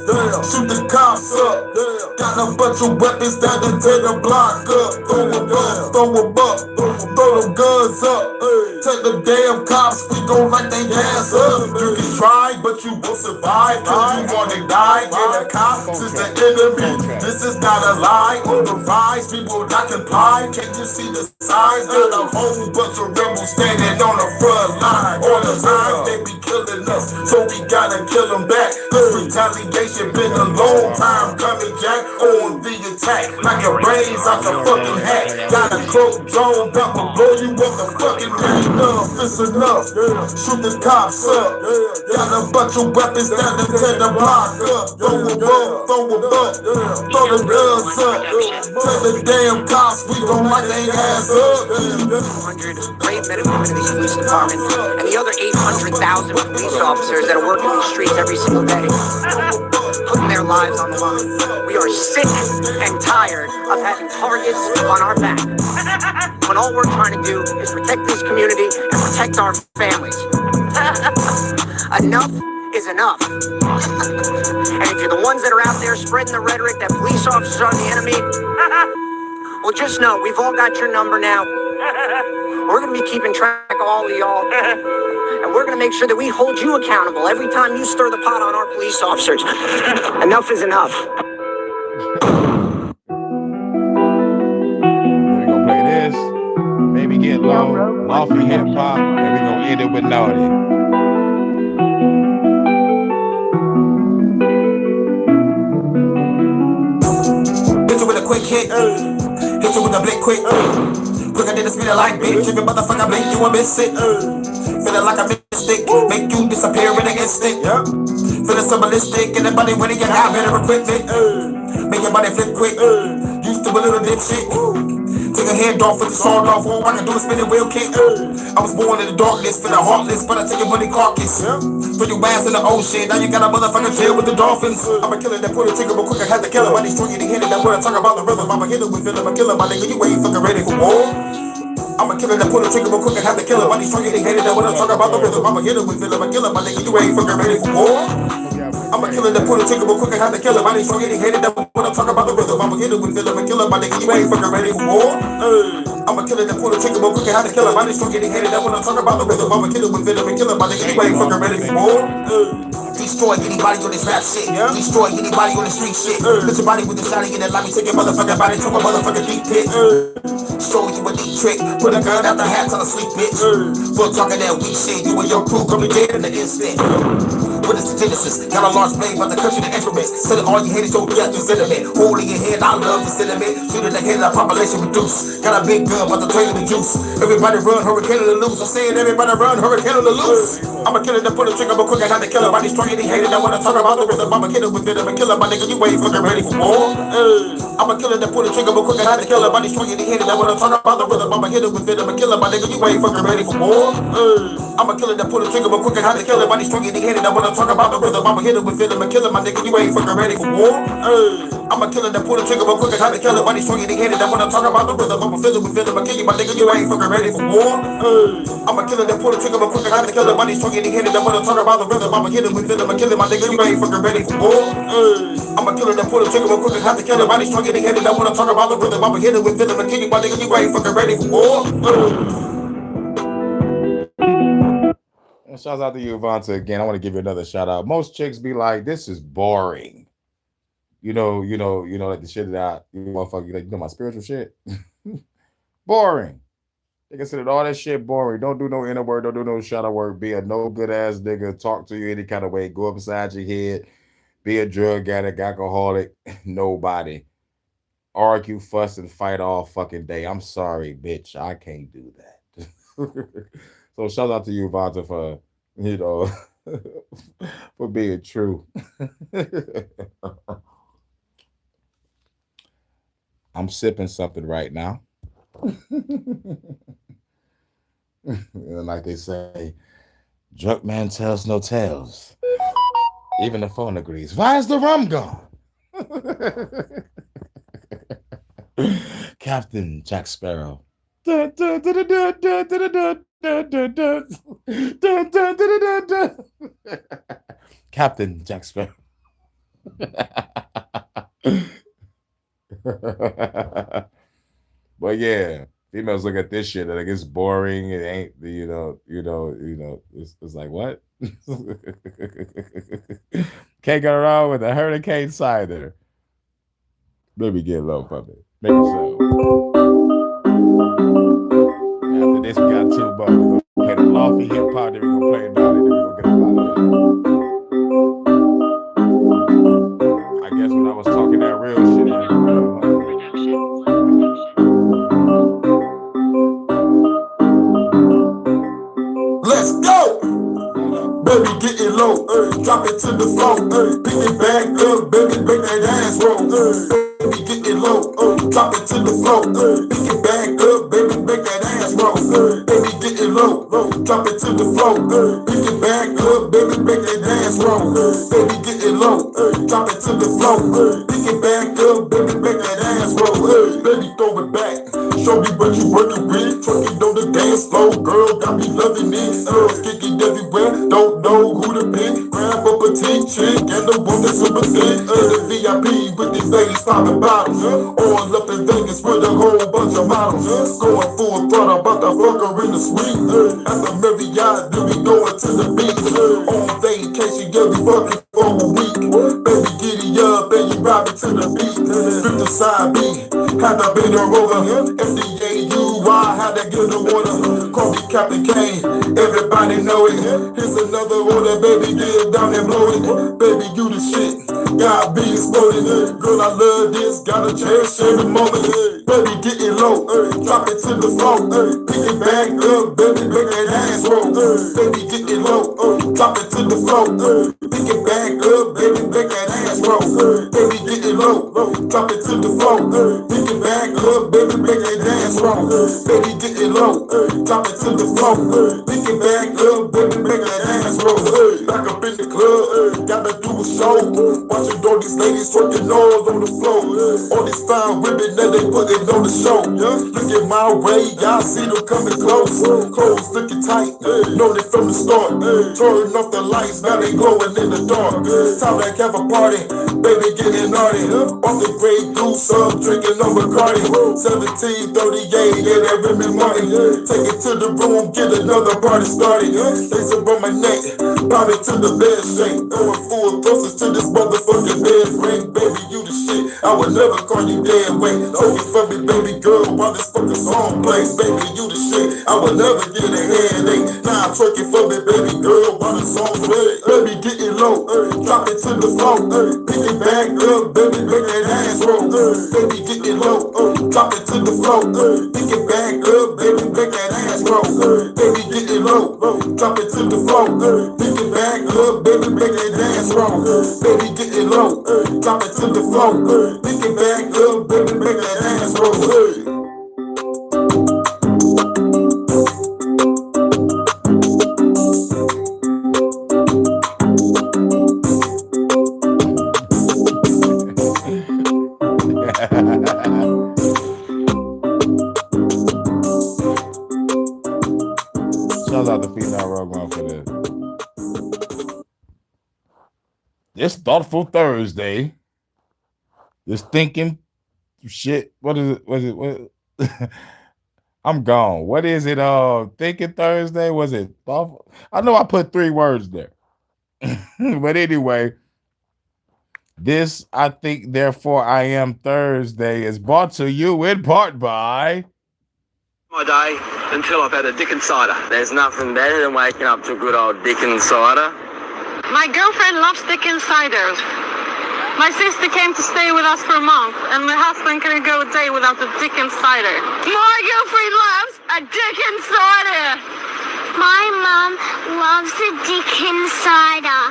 Shoot the cops up. Got a bunch of weapons that to tear the block up. Throw a bump, throw a bump. Throw them guns up. Tell the damn cops we gon' light they ass up. You can try, but you won't survive. Cause you wanna die. And the cops is the enemy. This is not a lie. On the rise, people not comply. Can't you see the signs? Got a whole bunch of rebels standing on the front line. All the time they be killing us, so we gotta kill them back. This retaliation been a long time coming, Jack. On the attack, knock your brains out your fucking hat. Got a cloak drone that will blow you up the fucking head. Enough is enough. Shoot the cops up. Got a bunch of weapons that to tear the block up. Throw a bump, throw a bump. Throw the guns up. Tell the damn cops we gon' light they ass up. 200 brave men and women in the police department, and the other 800,000 police officers that are working these streets every single day, putting their lives on the line. We are sick and tired of having targets on our back, when all we're trying to do is protect this community and protect our families. Enough is enough. And if you're the ones that are out there spreading the rhetoric that police officers are the enemy, well, just know we've all got your number now. We're going to be keeping track of all of y'all. And we're going to make sure that we hold you accountable every time you stir the pot on our police officers. Enough is enough. We're gonna play this, maybe get low, lofty hip hop, and we're gonna end it with Naughty. Hit you with a quick hit, hit you with a blick quick, quicker than the speed of light, bitch. If you motherfucker blink, you will miss it. Feeling like a mystic, make you disappear in an instant. Feeling symbolistic, and the body when it get out, better equipment. Make your body flip quick, used to a little dipshit. Take a hand off with the sword off, all I can do is spin a wheel kick. I was born in the darkness, feeling heartless, but I take your money carcass. Put your ass in the ocean, now you got a motherfucker jail with the dolphins. I'm a killer that put a trigger real quick, I had to kill him. I destroy you, hit it, that when I talk about the rhythm. I'm a hitter with feeling, I'm a killer, my nigga, you ain't fucking ready for war. I'm a killer that put a trigger real quick, I had to kill him. I destroy you, hit it, that when I talk about the rhythm. I'm a hitter with feeling, I'm a killer, my nigga, you ain't fucking ready for war. I'm a killer that put a trigger real quick, I had to kill him. I destroy you, hit it, that when I talk about the rhythm. I'm a hitter with feeling, I'm a killer, my nigga, you ain't fucking ready for war. I'm a killer that pull the trigger, but quick, how to kill him. I just getting hated that when I talk about the rhythm. I'm a killer with villain, killer, my nigga, you ain't fucking ready for more. Destroy anybody on this rap shit. Destroy anybody on the street shit. Put your body with the shotty in it, let me take your motherfucking body to a motherfucking deep pit. Show you a deep trick. Put a gun out the hat till I sleep, bitch. Fuck talking that weak shit. You and your crew gonna be dead in the instant. What is the genesis? Got a large blade, but the country the instruments. Said all you haters, your death is intimate. Holding your head, I love the sentiment. Shooting the head, the population reduced. Got a big gun, but the train of the juice. Everybody run, hurricane on the loose. I'm saying everybody run, hurricane on the loose. I'm a killer that put a trigger, but quick, I had to kill him. I destroy any hater that wanna talk about the rhythm. I'm a killer with it, I'm a killer, my nigga, you ain't fucking ready for war. I'm a killer that put a trigger, but quick, I had to kill him. I destroy any hater that wanna talk about the rhythm. I'm a killer with it, I'm a killer, my nigga, you ain't fucking ready for war. I'm a killer that put a trigger, but quick, I had to kill him. I destroy any hater that wanna talk about the rhythm. I'm a hitter with it, I'm a killer, my nigga, you ain't fucking ready for war. I'm a killer that put a trigger, but quick, I had to kill him. I destroy any hater that wanna talk about the rhythm. I'm a filler with it, I'm a killer, my nigga, you ain't fucking ready for war. I'm a killer that put a trigger, but quick, I had to kill him. I destroy any hater that wanna talk about the rhythm. I'm a hitter with it, I'm a killer, my nigga, you ain't fucking ready for war. I'm a killer that put a trigger, but quick, I had to kill him. I destroy any hater that wanna talk about the rhythm. I'm a hitter with it, I'm a killer, my nigga, you ain't fucking ready for war. Shout out to you, Ivanta, again. I want to give you another shout out. Most chicks be like, this is boring. You know, like the shit that you motherfucker, like, you know, my spiritual shit. Boring. They consider all that shit boring. Don't do no inner work, don't do no shadow work. Be a no good ass nigga. Talk to you any kind of way. Go upside your head. Be a drug addict, alcoholic. Nobody. Argue, fuss, and fight all fucking day. I'm sorry, bitch. I can't do that. So shout out to you, Ivanta, for, you know, for being true. I'm sipping something right now. And like they say, drunk man tells no tales. Even the phone agrees. Why is the rum gone? Captain Jack Sparrow. Captain Jack Sparrow. But yeah, females look at this shit and like it's boring. It ain't, it's like what? Can't go wrong with a hurricane cider. Maybe get low from it. Maybe so. After this, we got two bucks. We're gonna play the lofty hip hop, then we're gonna play about it, then we're gonna get up out of it. I guess when I was talking that real shit, let's go! Baby, get it low, drop it to the floor, pick it back up, baby, make that ass roll, baby, get it low, drop it to the floor, pick it back up, baby, make that ass roll, baby, get it low, drop it to the floor, pick it back up, baby, make that ass roll, baby, get it low, drop it to the floor, pick it back up, baby, make that ass roll, baby, throw it back, show me what you working with, twerking on the dance floor, girl, got me loving it, kicking everywhere, don't know who to pick, grab a petite chick and the one that's super thick, the VIP with these ladies popping bottles, all up in Vegas with a whole bunch of models, going full throttle, about to fuck her in the suite, at the Marriott, then we going to the beach, on vacation, yeah, we fucking for a week, baby, giddy up, and you ride me to the beat, flip the side B, had to bend her over, FDAUI, had to get the water, call me Captain Kane, everybody know it, here's another order, baby, get it down and blow it, baby, you the shit, God be exploding, girl, I love this, gotta cherish every moment, baby, get it low, drop it to the floor, pick it back up, baby, make that ass roll, baby, get it low, drop it to the floor, pick it back up, baby, make that ass roll, baby, get it low, drop it to the floor, pick it back up, baby, make that ass roll, baby, get it low, drop it to the floor, pick it back up, baby, make that ass roll, back up in the club, gotta do a show, watching all these ladies twerking all on the floor, all these fine women that they putting on the show, looking my way, y'all see them coming close, clothes looking tight, know they from the start, turn off the lights, now they glowing in the dark, time to have a party, baby getting naughty, off the Grey Goose, drinking on Bacardi, 1738, yeah, that Remy Martin, take it to the room, get another party started, lace up on my neck, pound it to the bed shake, going full doses to this motherfucking bed ring, baby, you the shit, I would never call you dead weight, talking for me, baby girl, while this fucking song plays, baby, you the shit, I would never get a headache, now I'm twerking for me, baby girl, while the song plays, baby, get it low, drop it to the floor, pick it back up, baby, make that ass roll, baby, get it low, drop it to the floor, pick it back up, baby, make that ass roll, baby, get it low, drop it to the floor, pick it back up, baby, make that ass roll, baby, get it low, drop it to the floor, pick it back up, baby, make that ass roll, Shout out to Female Rogue One for this. This thoughtful Thursday. This thinking shit. What is it? Was it what? I'm gone. What is it? Thinking Thursday? Was it thoughtful? I know I put 3 words there. But anyway, this I think therefore I am Thursday is brought to you in part by My day until I've had a Dickens cider. There's nothing better than waking up to a good old Dickens cider. My girlfriend loves Dickens cider. My sister came to stay with us for a month, and my husband couldn't go a day without the Dickens cider. My girlfriend loves a Dickens cider. My mom loves the Dickens cider.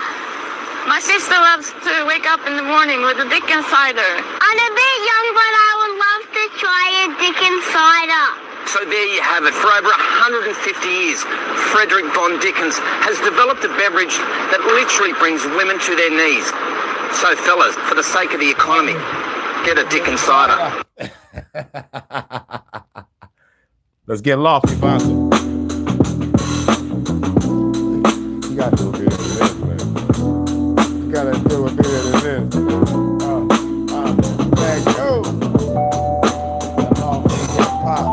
My sister loves to wake up in the morning with a Dickens cider. I'm a bit young, but I would love to try a Dickens cider. So there you have it. For over 150 years, Frederick Von Dickens has developed a beverage that literally brings women to their knees. So fellas, for the sake of the economy, get a Dickens cider. Let's get lofty, Fonzo. You gotta do a bit of this, man. You gotta do a bit of this. There you go. That lofty hip hop.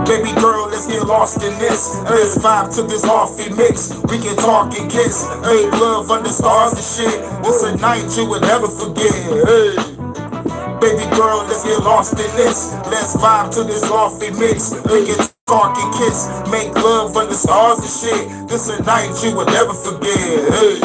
Baby girl, let's get lost in this. Let's vibe to this offy mix. We can talk and kiss. Hey, love under stars and shit. It's a night you would never forget. Hey. Baby girl, let's get lost in this. Let's vibe to this offy mix. We can talk and kiss. Make love under stars and shit. This a night you would never forget. Hey.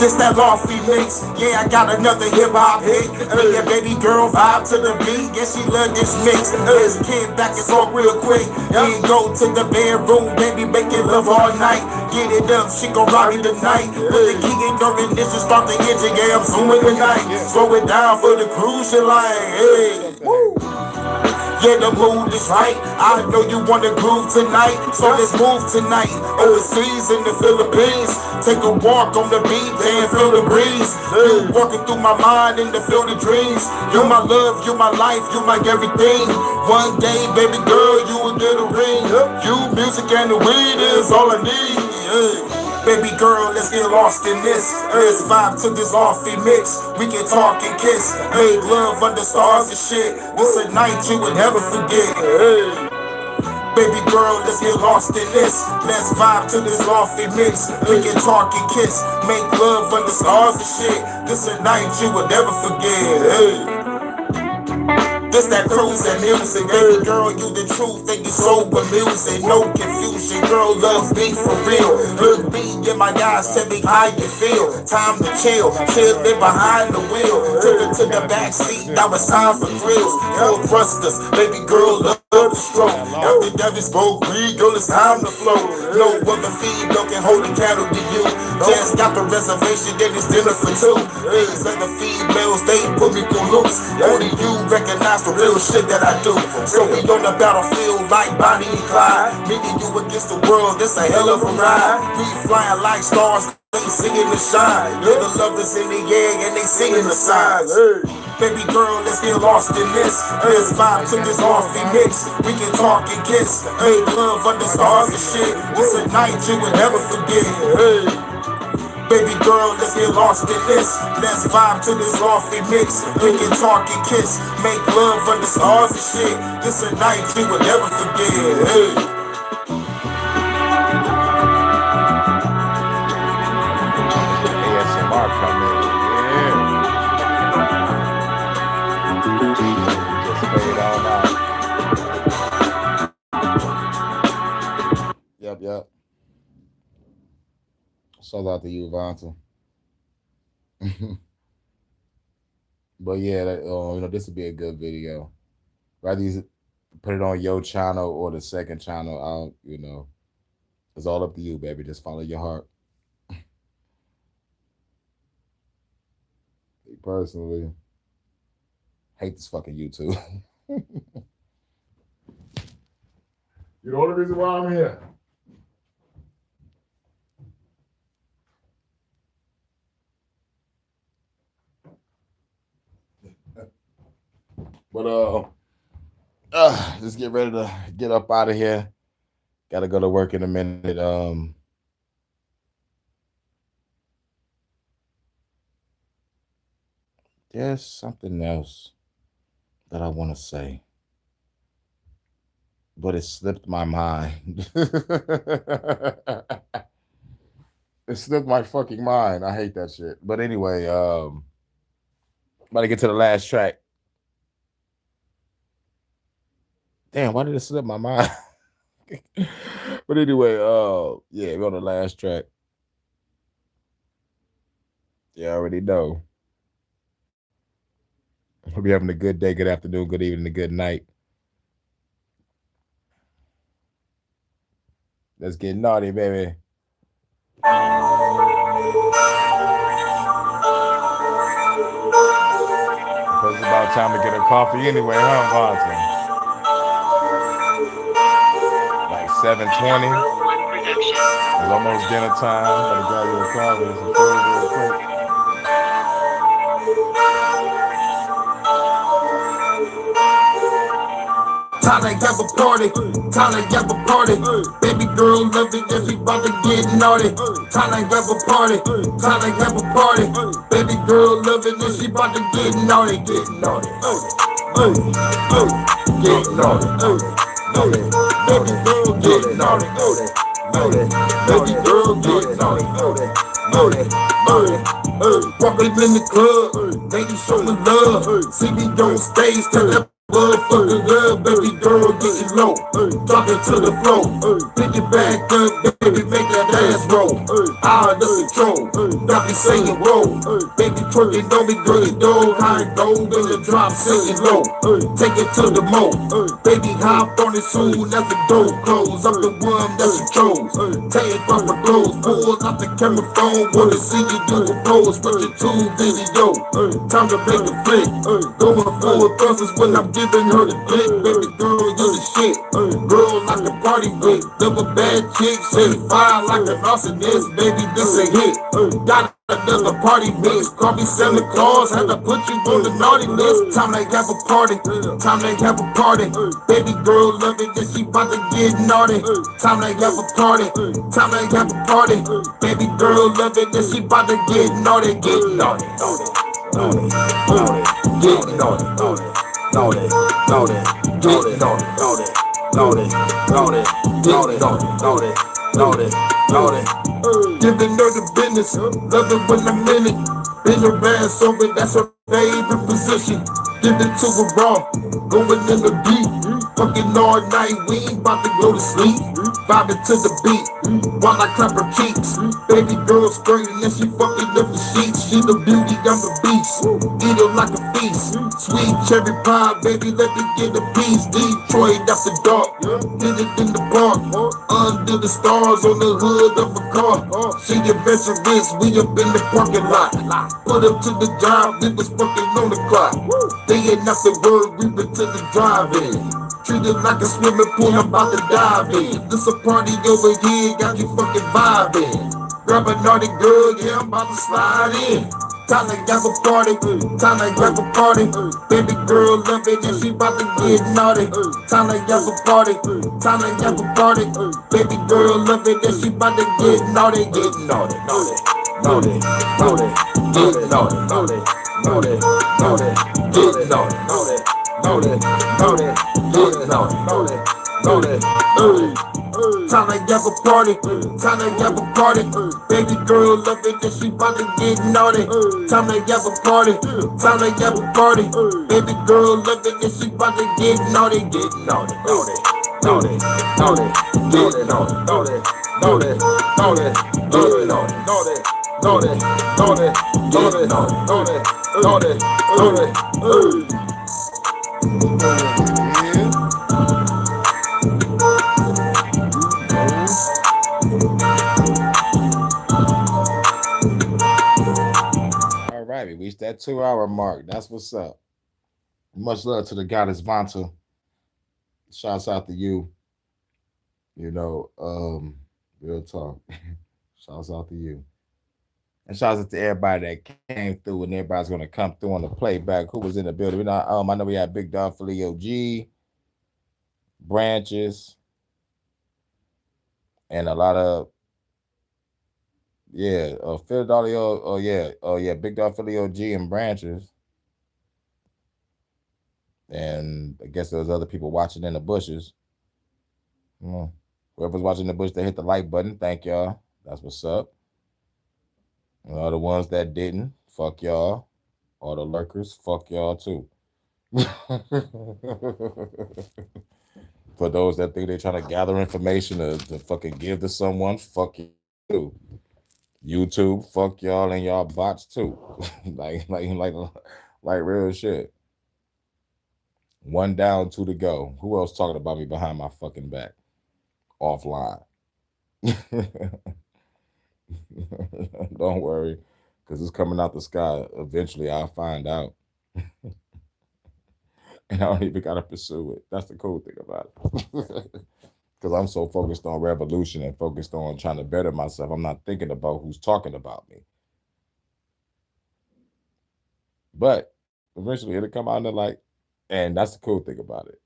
This that lofty mix, yeah, I got another hip-hop hit. Yeah, baby girl vibe to the beat, yeah, she love this mix. This kid back is all real quick. Yeah, go to the bedroom, baby, making love all night. Get it up, she gon' rock me tonight. Put the key in your ignition, start the engine, yeah, I'm zooming tonight. Slow it down for the cruise, you like, hey, woo. Yeah, the mood is right. I know you wanna groove tonight, so let's move tonight. Overseas in the Philippines, take a walk on the beach and feel the breeze. You walking through my mind and the field of dreams. You my love, you my life, you my everything. One day, baby girl, you will get a ring. You, music, and the weed is all I need. Baby girl, let's get lost in this. Let's vibe to this offy mix. We can talk and kiss. Hey, love under stars and shit. This a night you would never forget. Hey. Baby girl, let's get lost in this. Let's vibe to this offy mix. We can talk and kiss. Make love under stars and shit. This a night you would never forget. Hey. This that cruise and music, baby girl, you the truth, and you so amusing, no confusion, girl, love me for real. Look me in my eyes, tell me how you feel. Time to chill, chillin' behind the wheel. Took her to the back seat, now it's time for thrills. Full thrusters, baby girl, love the stroke. After that is spoke, girl, it's time to flow. No other female can hold a candle to you. Just got the reservation, then it's dinner for two. These other females, they put me through loops. Only you recognize the real shit that I do. So we on the battlefield like Bonnie and Clyde. Me and you against the world, this a hell of a ride. We flying like stars, they singing the shine. You're the lovers in the air and they singing the signs. Baby girl, let's get lost in this. Let's vibe to this offy mix. We can talk and kiss. Hey, love under stars and shit. It's a night you would never forget. Hey. Baby girl, let's get lost in this. Let's vibe to this offy mix. We can talk and kiss. Make love under stars and shit. This a night you would never forget. Hey. ASMR coming. Just fade on out. Yep. Shout out to you, Vonta. But yeah, this would be a good video. Rather you put it on your channel or the second channel. It's all up to you, baby. Just follow your heart. Me personally, hate this fucking YouTube. You know the reason why I'm here. But just get ready to get up out of here. Gotta go to work in a minute. There's something else that I want to say, but it slipped my mind. It slipped my fucking mind. I hate that shit. But anyway, about to get to the last track. Damn, why did it slip my mind? But anyway, yeah, we're on the last track. Yeah, I already know. Hope you're having a good day, good afternoon, good evening, and good night. Let's get naughty, baby. time to get a coffee anyway, huh, Vontae? Like 7:20. It's almost dinner time. Gotta grab you a coffee. It's a food real quick. Time to have a party, time to have a party. Baby girl love it, and she about to get naughty. Time to have a party, time to have a party. Baby girl love it, and she about to get naughty, get naughty. Get naughty, naughty. Baby girl get naughty, naughty. Baby girl get naughty, naughty, naughty. Walking in the club, ladies show me love. See me on stage, tell that motherfucking love, baby girl getting low. Drop it to the floor, pick it back up, baby, make that ass roll. Out of control, got me saying roll. Baby twerking on me, girl, you know how it go. When the drop singing low, take it to the mo. Baby hop on it soon as the door close. I'm the one that she chose. Take off my clothes, pull out the camera phone. Wanna see you do a pose, put your tune video. Time to make a flick, going full thrusters when I'm giving her the dick. Baby girl, you the shit. Girl like a party bitch, love a bad chick, say fire like an arsonist. Baby, this a hit. Got another party mix. Call me Santa Claus, had to put you on the naughty list. Time to have a party, time to have a party. Baby girl love it, and she about to get naughty. Time to have a party, time to have a party. Baby girl love it, and she about to get naughty, get naughty, naughty, naughty, naughty, get naughty, naughty, naughty, naughty, get naughty, naughty, naughty, naughty, get naughty, naughty, naughty, naughty. Giving her the business, love it when I'm in it. Bend her ass over, that's her favorite position. Give it to her raw, going in the deep. Fucking all night, we ain't about to go to sleep. Vibing to the beat, while I clap her cheeks. Baby girl screaming and she fucking up the sheets. She the beauty, I'm the beast. Eat her like a feast. Sweet cherry pie, baby, let me get a piece. Detroit after dark, did it in the park. Under the stars on the hood of a car. She adventurous, we up in the parking lot. Put up to the job, we was fucking on the clock. Day and after work, we went to the drive-in. Treated like a swimming pool, I'm about to dive in. This a party over here, got you fucking vibing. Grab a naughty girl, yeah, I'm about to slide in. Time to have a party, time to have a party. Baby girl love it, and she about to get naughty. Time to have a party, time to have a party. Baby girl love it, and she about to get naughty, get naughty, naughty, naughty, naughty, get naughty, naughty, naughty, naughty, get naughty, naughty. Naughty, naughty, get naughty, naughty, naughty, time to have a party, time to have a party. Baby girl love it, and she about to get naughty. Time to have a party, time to have a party. Baby girl love it, and she about to get naughty, get naughty, naughty, naughty, naughty, get naughty, naughty, naughty, naughty, get naughty, naughty, naughty, naughty, get naughty, naughty, naughty, naughty. All right, we reached that 2-hour mark. That's what's up. Much love to the goddess Vanta. Shouts out to you. You know, real talk. Shouts out to you. And shouts out to everybody that came through, and everybody's gonna come through on the playback. Who was in the building? I know we had Big Dog Filio G, Branches, and a lot of Phil Dolio. Oh yeah, Big Dog Filio G and Branches. And I guess there was other people watching in the bushes. Whoever's watching the bush, they hit the like button. Thank y'all. That's what's up. And all the ones that didn't, fuck y'all. All the lurkers, fuck y'all too. For those that think they're trying to gather information to fucking give to someone, fuck you too. YouTube, fuck y'all and y'all bots too. like real shit. One down, 2 to go. Who else talking about me behind my fucking back? Offline. Don't worry, because it's coming out the sky. Eventually, I'll find out. and I don't even gotta pursue it. That's the cool thing about it. Because I'm so focused on revolution and focused on trying to better myself, I'm not thinking about who's talking about me. But eventually it'll come out in the light, and that's the cool thing about it.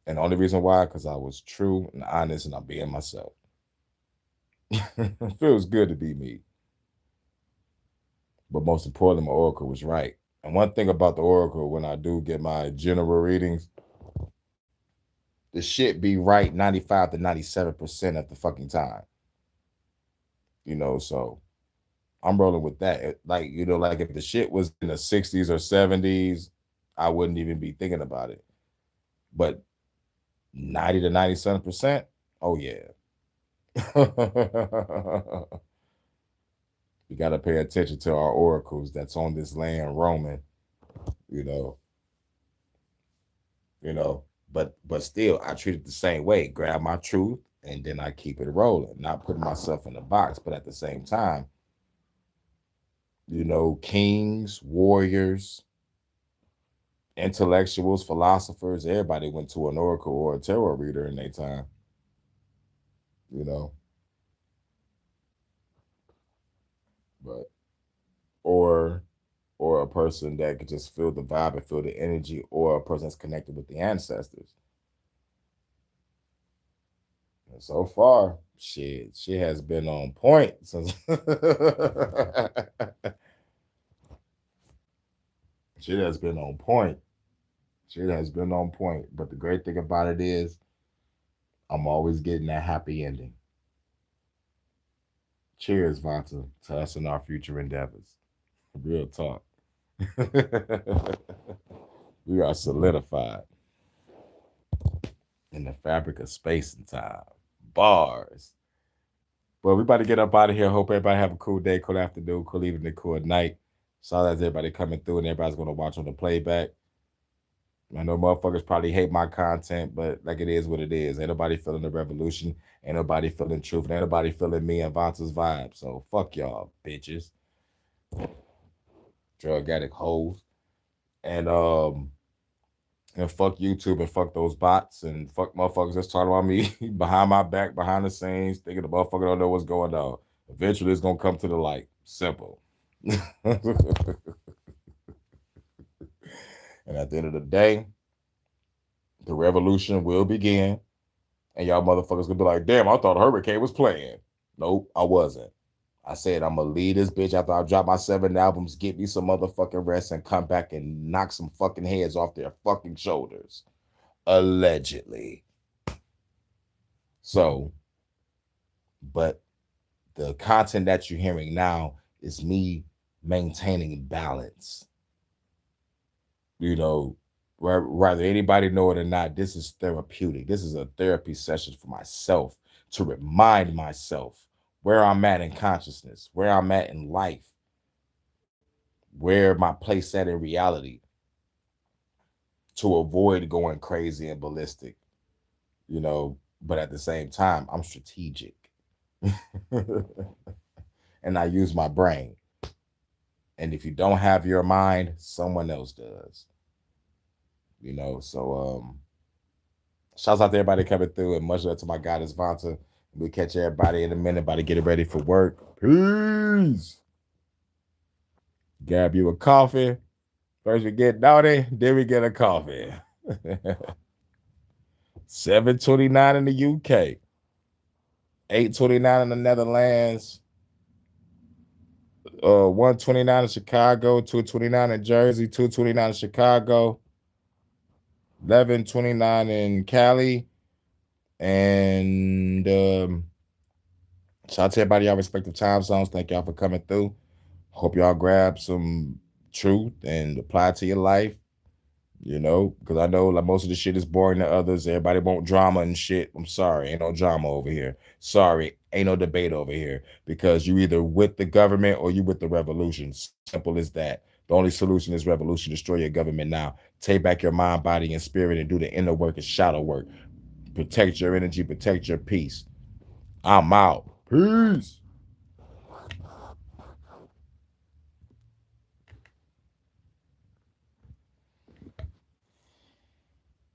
And the only reason why, because I was true and honest, and I'm being myself. It feels good to be me. But most importantly, my oracle was right. And one thing about the oracle, when I do get my general readings, the shit be right 95 to 97% of the fucking time. You know, so I'm rolling with that. Like, you know, like if the shit was in the 60s or 70s, I wouldn't even be thinking about it. But 90 to 97%, oh yeah. We got to pay attention to our oracles that's on this land roaming, you know. But still, I treat it the same way. Grab my truth, and then I keep it rolling, not putting myself in a box. But at the same time, you know, kings, warriors, intellectuals, philosophers, everybody went to an oracle or a tarot reader in their time, you know. But or a person that could just feel the vibe and feel the energy, or a person that's connected with the ancestors. And so far, she has been on point since Shit has been on point. Shit has been on point. But the great thing about it is I'm always getting that happy ending. Cheers, Vanta, to us and our future endeavors. Real talk. We are solidified in the fabric of space and time. Bars. Well, we about to get up out of here. Hope everybody have a cool day, cool afternoon, cool evening, cool night. Saw that everybody coming through and everybody's going to watch on the playback. I know motherfuckers probably hate my content, but like it is what it is. Ain't nobody feeling the revolution. Ain't nobody feeling truth. Ain't nobody feeling me and Vanta's vibe. So fuck y'all, bitches. Drug addict hoes. And fuck YouTube and fuck those bots and fuck motherfuckers that's talking about me behind my back, behind the scenes, thinking the motherfucker don't know what's going on. Eventually it's gonna come to the light. Simple. And at the end of the day, the revolution will begin. And y'all motherfuckers gonna be like, damn, I thought Hurricane was playing. Nope, I wasn't. I said I'm gonna leave this bitch after I drop my 7 albums, get me some motherfucking rest, and come back and knock some fucking heads off their fucking shoulders. Allegedly. So, but the content that you're hearing now is me maintaining balance. You know, whether anybody know it or not, this is therapeutic. This is a therapy session for myself to remind myself where I'm at in consciousness, where I'm at in life, where my place at in reality, to avoid going crazy and ballistic, you know, but at the same time, I'm strategic. And I use my brain. And if you don't have your mind, someone else does. You know, so shouts out to everybody coming through, and much love to my goddess Vanta. We'll catch everybody in a minute, about to get it ready for work. Peace. Grab you a coffee. First we get naughty, then we get a coffee. 7:29 in the UK. 8:29 in the Netherlands. 1:29 in Chicago, 2:29 in Jersey, 2:29 in Chicago, 11:29 in Cali, and shout out to everybody y'all respective time zones. Thank y'all for coming through. Hope y'all grab some truth and apply it to your life. You know, because I know like most of the shit is boring to others. Everybody want drama and shit. I'm sorry, ain't no drama over here. Sorry, ain't no debate over here, because you either with the government or you with the revolution. Simple as that. The only solution is revolution. Destroy your government now. Take back your mind, body, and spirit, and do the inner work and shadow work. Protect your energy, protect your peace. I'm out. Peace.